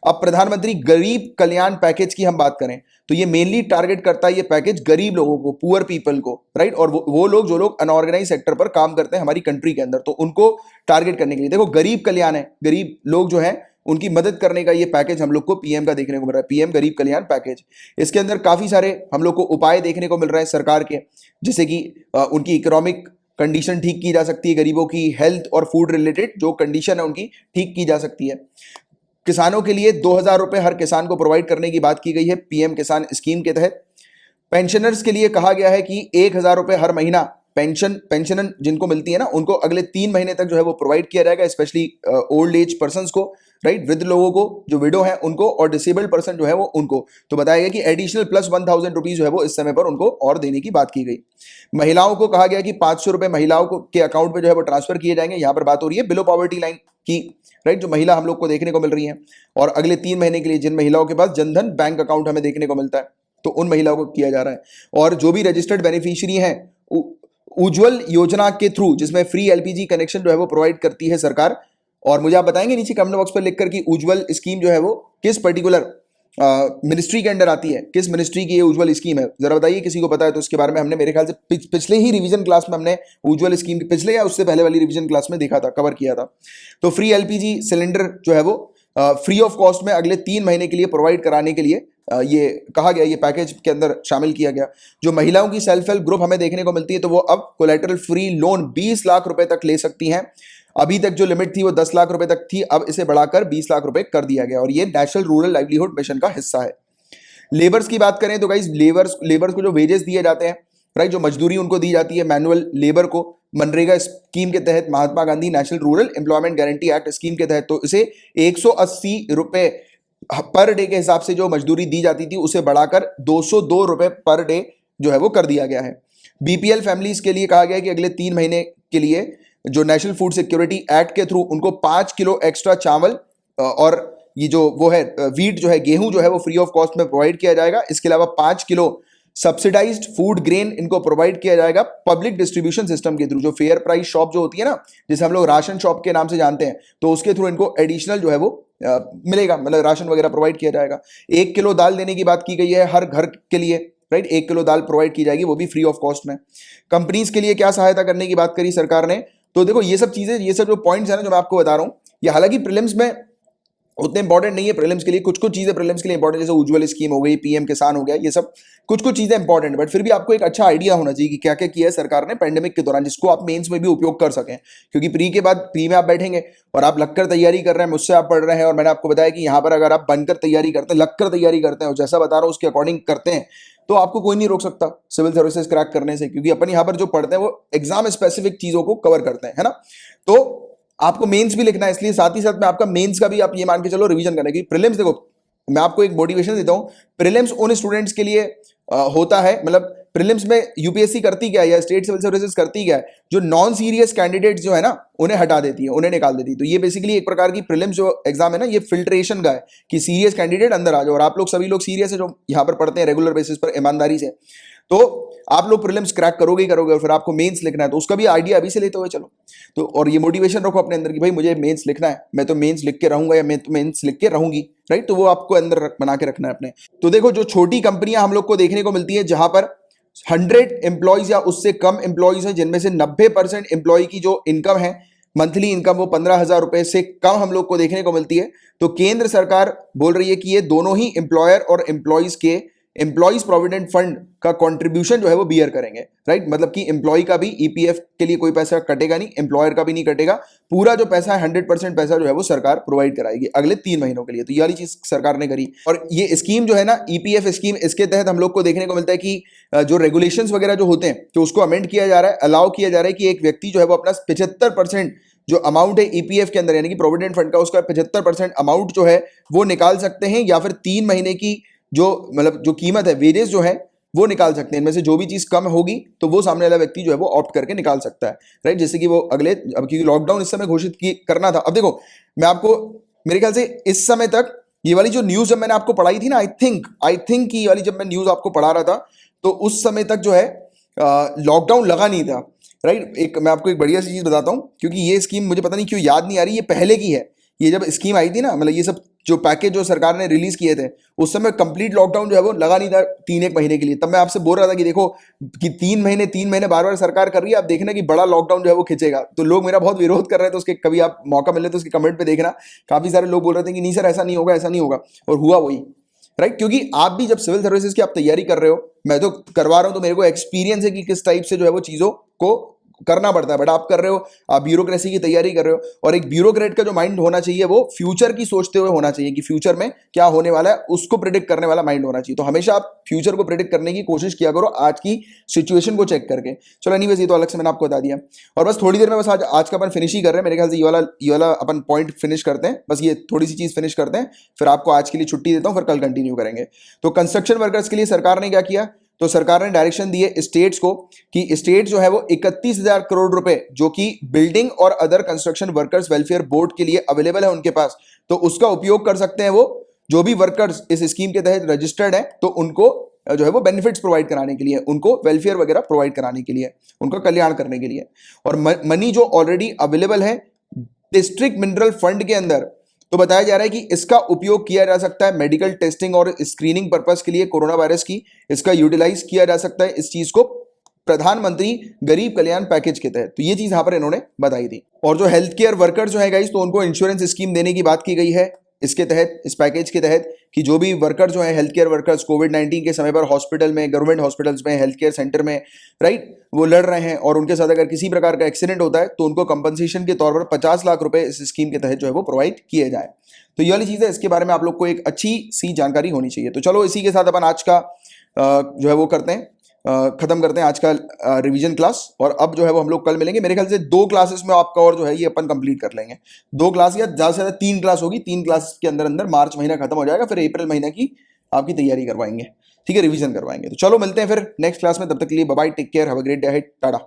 Speaker 1: अब प्रधानमंत्री गरीब कल्याण पैकेज की हम बात करें तो ये मेनली टारगेट करता है ये पैकेज गरीब लोगों को, पुअर पीपल को, राइट। और वो लोग जो लोग अनऑर्गेनाइज सेक्टर पर काम करते हैं हमारी कंट्री के अंदर, तो उनको टारगेट करने के लिए देखो गरीब कल्याण है, गरीब लोग जो हैं उनकी मदद करने का ये पैकेज हम लोग को पीएम का देखने को मिल रहा है, पीएम गरीब कल्याण पैकेज। इसके अंदर काफी सारे हम लोग को उपाय देखने को मिल रहे हैं सरकार के, जैसे कि उनकी इकोनॉमिक कंडीशन ठीक की जा सकती है, गरीबों की हेल्थ और फूड रिलेटेड जो कंडीशन है उनकी ठीक की जा सकती है। किसानों के लिए 2000 रुपए हर किसान को प्रोवाइड करने की बात की गई है पीएम किसान स्कीम के तहत। पेंशनर्स के लिए कहा गया है कि 1000 रुपए हर महीना पेंशन जिनको मिलती है ना उनको अगले 3 महीने तक जो है वो प्रोवाइड किया जाएगा, स्पेशली ओल्ड एज पर्संस को, राइट, वृद्ध लोगों को, जो विडो है उनको, और डिसेबल्ड पर्सन जो है वो उनको। तो बताया गया कि एडिशनल प्लस 1000 रुपीज जो है वो इस समय पर उनको और देने की बात की गई। महिलाओं को कहा गया कि 500 रुपए महिलाओं को के अकाउंट में जो है वो ट्रांसफर किए जाएंगे। यहाँ पर बात हो रही है बिलो पॉवर्टी लाइन की, राइट, जो महिला हम लोग को देखने को मिल रही है। और अगले 3 महीने के लिए जिन महिलाओं के पास जनधन बैंक अकाउंट हमें देखने को मिलता है तो उन महिलाओं को किया जा रहा है। और जो भी रजिस्टर्ड बेनिफिशियरी हैं उज्जवल योजना के थ्रू, जिसमें फ्री एलपीजी कनेक्शन जो है वो प्रोवाइड करती है सरकार। और मुझे आप बताएंगे नीचे कमेंट बॉक्स पर लिखकर कि उज्जवल स्कीम जो है वो किस पर्टिकुलर मिनिस्ट्री के अंडर आती है, किस मिनिस्ट्री की ये उज्जवल स्कीम है, जरा बताइए। किसी को पता है तो उसके बारे में हमने मेरे ख्याल से पिछले ही रिवीजन क्लास में हमने उज्जवल स्कीम की पिछले या उससे पहले वाली रिवीजन क्लास में देखा था, कवर किया था। तो फ्री एलपीजी सिलेंडर जो है वो फ्री ऑफ कॉस्ट में अगले 3 महीने के लिए प्रोवाइड कराने के लिए ये कहा गया, ये पैकेज के अंदर शामिल किया गया। जो महिलाओं की सेल्फ हेल्प ग्रुप हमें देखने को मिलती है तो वो अब कोलेटरल फ्री लोन 20 लाख रुपए तक ले सकती हैं। अभी तक जो लिमिट थी वो 10 लाख रुपए तक थी, अब इसे बढ़ाकर 20 लाख रुपए कर दिया गया और ये नेशनल रूरल लाइवलीहुड मिशन का हिस्सा है। लेबर्स की बात करें तो गाइस लेबर्स को जो वेजेस दिए जाते हैं, राइट, जो मजदूरी उनको दी जाती है मैनुअल लेबर को, मनरेगा स्कीम के तहत, Mahatma Gandhi national rural employment guarantee act scheme के तहत, तो इसे 180 रुपए पर डे के हिसाब से जो मजदूरी दी जाती थी उसे बढ़ाकर 202 रुपए पर डे जो है वो कर दिया गया है। बीपीएल फैमिलीज के लिए कहा गया है कि अगले 3 महीने के लिए जो नेशनल फूड सिक्योरिटी एक्ट के थ्रू उनको 5 किलो एक्स्ट्रा चावल और ये जो वो है वीट जो है, गेहूं जो है वो फ्री ऑफ कॉस्ट में प्रोवाइड किया जाएगा। इसके अलावा 5 किलो सब्सिडाइज्ड फूड ग्रेन इनको प्रोवाइड किया जाएगा पब्लिक डिस्ट्रीब्यूशन सिस्टम के थ्रू। जो फेयर प्राइस शॉप जो होती है ना, जिसे हम लोग राशन शॉप के नाम से जानते हैं, तो उसके थ्रू इनको एडिशनल जो है वो मिलेगा, मतलब राशन वगैरह प्रोवाइड किया जाएगा। 1 किलो दाल देने की बात की गई है हर घर के लिए, राइट, 1 किलो दाल प्रोवाइड की जाएगी, वो भी फ्री ऑफ कॉस्ट में। कंपनीज के लिए क्या सहायता करने की बात करी सरकार ने, तो देखो ये सब चीजें, ये सब जो पॉइंट्स है ना जो मैं आपको बता रहा हूं, ये हालांकि प्रीलिम्स में उतने इंपॉर्टेंट नहीं है। प्रीलिम्स के लिए कुछ चीजें प्रीलिम्स के लिए इंपॉर्टेंट, जैसे उज्जवल स्कीम हो गई, पीएम किसान हो गया, ये सब कुछ चीजें इंपॉर्टेंट, बट फिर भी आपको एक अच्छा आइडिया होना चाहिए कि क्या क्या किया है सरकार ने पैंडेमिक के दौरान, जिसको आप मेंस में भी उपयोग कर सकें। क्योंकि प्री के बाद प्री में आप बैठेंगे और आप लगकर तैयारी कर रहे हैं, मुझसे आप पढ़ रहे हैं, और मैंने आपको बताया कि यहाँ पर अगर आप बनकर तैयारी करते हैं, लगकर तैयारी करते हैं और जैसा बता रहा हूँ उसके अकॉर्डिंग करते हैं, तो आपको कोई नहीं रोक सकता सिविल सर्विसेज क्रैक करने से। क्योंकि अपन यहाँ पर जो पढ़ते हैं वो एग्जाम स्पेसिफिक चीजों को कवर करते हैं, है ना। तो आपको मेंस भी लिखना है, इसलिए साथ ही साथ में आपका मेंस का भी आप ये मान के चलो रिवीजन करना है। कि प्रीलिम्स, देखो मैं आपको एक मोटिवेशन देता हूं, प्रीलिम्स उन स्टूडेंट्स के लिए होता है, मतलब प्रीलिम्स में यूपीएससी करती क्या है या स्टेट सिविल सर्विसेज करती क्या है, जो नॉन सीरियस कैंडिडेट्स जो है ना उन्हें हटा देती है, उन्हें निकाल देती है। तो ये बेसिकली एक प्रकार की प्रीलिम्स जो एग्जाम है ना, ये फिल्ट्रेशन का है कि सीरियस कैंडिडेट अंदर आ जाओ। और आप लोग सभी लोग सीरियस है जो यहाँ पर पढ़ते हैं रेगुलर बेसिस पर ईमानदारी से, तो आप लोग प्रीलिम्स क्रैक करोगे ही करोगे, और फिर आपको मेंस लिखना है, तो उसका भी आइडिया अभी से लेते हुए चलो। तो और ये मोटिवेशन रखो अपने अंदर कि भाई मुझे मेंस लिखना है, मैं तो मेंस लिख के रहूंगा या मैं तो मेंस लिख के रहूंगी, राइट। तो वो आपको अंदर बना के रखना है अपने। तो देखो जो छोटी कंपनियां हम लोग को देखने को मिलती है, जहां पर 100 एम्प्लॉयज या उससे कम एम्प्लॉयज हैं, जिनमें से 90% एम्प्लॉय की जो इनकम है, मंथली इनकम, वो 15,000 रुपए से कम हम लोग को देखने को मिलती है। तो केंद्र सरकार बोल रही है कि ये दोनों ही एम्प्लॉयर और एम्प्लॉयज के एम्प्लॉइज प्रोविडेंट फंड का कंट्रीब्यूशन जो है वो बियर करेंगे, राइट। मतलब कि एम्प्लॉय का भी ईपीएफ के लिए कोई पैसा कटेगा नहीं, एम्प्लॉयर का भी नहीं कटेगा, पूरा जो पैसा है 100% पैसा जो है वो सरकार प्रोवाइड कराएगी अगले 3 महीनों के लिए। तो ये वाली चीज सरकार ने करी। और ये स्कीम जो है ना, ईपीएफ स्कीम, इसके तहत हम लोग को देखने को मिलता है कि जो रेगुलेशंस वगैरह जो होते हैं, तो उसको अमेंड किया जा रहा है, अलाउ किया जा रहा है कि एक व्यक्ति जो है वो अपना 75% जो अमाउंट है ईपीएफ के अंदर, यानी कि प्रोविडेंट फंड का, उसका 75% अमाउंट जो है वो निकाल सकते हैं, या फिर 3 महीने की जो मतलब जो कीमत है, वेजेस जो है वो निकाल सकते हैं। इनमें से जो भी चीज कम होगी तो वो सामने वाला व्यक्ति जो है वो ऑप्ट करके निकाल सकता है, राइट। जैसे कि वो अगले, अब क्योंकि लॉकडाउन इस समय घोषित करना था। अब देखो मैं आपको, मेरे ख्याल से इस समय तक ये वाली जो न्यूज जब मैंने आपको पढ़ाई थी ना, आई थिंक ये वाली जब मैं न्यूज आपको पढ़ा रहा था, तो उस समय तक जो है लॉकडाउन लगा नहीं था, राइट। एक मैं आपको एक बढ़िया सी चीज बताता हूँ, क्योंकि ये स्कीम मुझे पता नहीं क्यों याद नहीं आ रही, ये पहले की है। ये जब स्कीम आई थी ना, मतलब ये सब जो पैकेज जो सरकार ने रिलीज किए थे, उस समय कंप्लीट लॉकडाउन जो है वो लगा नहीं था 3-1 महीने के लिए। तब मैं आपसे बोल रहा था कि देखो कि 3 महीने बार बार सरकार कर रही है, आप देखना कि बड़ा लॉकडाउन जो है वो खिंचेगा। तो लोग मेरा बहुत विरोध कर रहे थे उसके, कभी आप मौका मिले तो उसके कमेंट पे देखना, काफी सारे लोग बोल रहे थे कि नहीं सर ऐसा नहीं होगा, ऐसा नहीं होगा, और हुआ वही, राइट। क्योंकि आप भी जब सिविल सर्विसेज की आप तैयारी कर रहे हो, मैं तो करवा रहा हूं, तो मेरे को एक्सपीरियंस है कि किस टाइप से जो है वो चीजों को करना पड़ता है। बट आप कर रहे हो, आप ब्यूरोक्रेसी की तैयारी कर रहे हो, और एक ब्यूरोक्रेट का जो माइंड होना चाहिए वो फ्यूचर की सोचते हुए होना चाहिए कि फ्यूचर में क्या होने वाला है, उसको प्रेडिक्ट करने वाला माइंड होना चाहिए। तो हमेशा आप फ्यूचर को प्रेडिक्ट करने की कोशिश किया करो आज की सिचुएशन को चेक करके। चलो एनीवेज, ये तो अलग से मैंने आपको बता दिया, और बस थोड़ी देर में बस आज का अपन फिनिश ही कर रहे हैं। मेरे ख्याल से ये वाला अपन पॉइंट फिनिश करते हैं, बस ये थोड़ी सी चीज फिनिश करते हैं, फिर आपको आज के लिए छुट्टी देता हूं, फिर कल कंटिन्यू करेंगे। तो कंस्ट्रक्शन वर्कर्स के लिए सरकार ने क्या किया, तो सरकार ने डायरेक्शन दिए स्टेट्स को कि स्टेट जो है वो 31,000 करोड़ रुपए जो कि बिल्डिंग और other construction workers welfare board के लिए अवेलेबल है उनके पास, तो उसका उपयोग कर सकते हैं वो जो भी वर्कर्स इस स्कीम के तहत रजिस्टर्ड है, तो उनको जो है वो बेनिफिट्स प्रोवाइड कराने के लिए, उनको वेलफेयर वगैरह प्रोवाइड कराने के लिए, उनका कल्याण करने के लिए। और मनी जो ऑलरेडी अवेलेबल है डिस्ट्रिक्ट मिनरल फंड के अंदर, तो बताया जा रहा है कि इसका उपयोग किया जा सकता है मेडिकल टेस्टिंग और स्क्रीनिंग पर्पस के लिए, कोरोना वायरस की इसका यूटिलाइज किया जा सकता है इस चीज को प्रधानमंत्री गरीब कल्याण पैकेज के तहत। तो ये चीज यहां पर इन्होंने बताई थी। और जो हेल्थ केयर वर्कर जो है गाइस, तो उनको इंश्योरेंस स्कीम देने की बात की गई है इसके तहत, इस पैकेज के तहत, कि जो भी वर्कर जो है हेल्थ केयर वर्कर्स कोविड-19 के समय पर हॉस्पिटल में, गवर्नमेंट हॉस्पिटल्स में, हेल्थ केयर सेंटर में, राइट, वो लड़ रहे हैं और उनके साथ अगर किसी प्रकार का एक्सीडेंट होता है तो उनको कंपनसेशन के तौर पर 50 लाख रुपए इस स्कीम के तहत जो है वो प्रोवाइड किए जाए। तो ये वाली चीज है, इसके बारे में आप लोग को एक अच्छी सी जानकारी होनी चाहिए। तो चलो इसी के साथ अपन आज का जो है वो करते हैं, खत्म करते हैं आज का रिवीजन क्लास। और अब जो है वो हम लोग कल मिलेंगे, मेरे ख्याल से 2 क्लासेस में आपका और जो है ये अपन कंप्लीट कर लेंगे। 2 क्लास या ज्यादा से ज्यादा 3 क्लास होगी, 3 क्लास के अंदर अंदर मार्च महीना खत्म हो जाएगा, फिर अप्रैल महीना की आपकी तैयारी करवाएंगे, ठीक है, रिवीजन करवाएंगे। तो चलो मिलते हैं फिर नेक्स्ट क्लास में, तब तक के लिए bye bye, take care, have a great day ahead, Tata.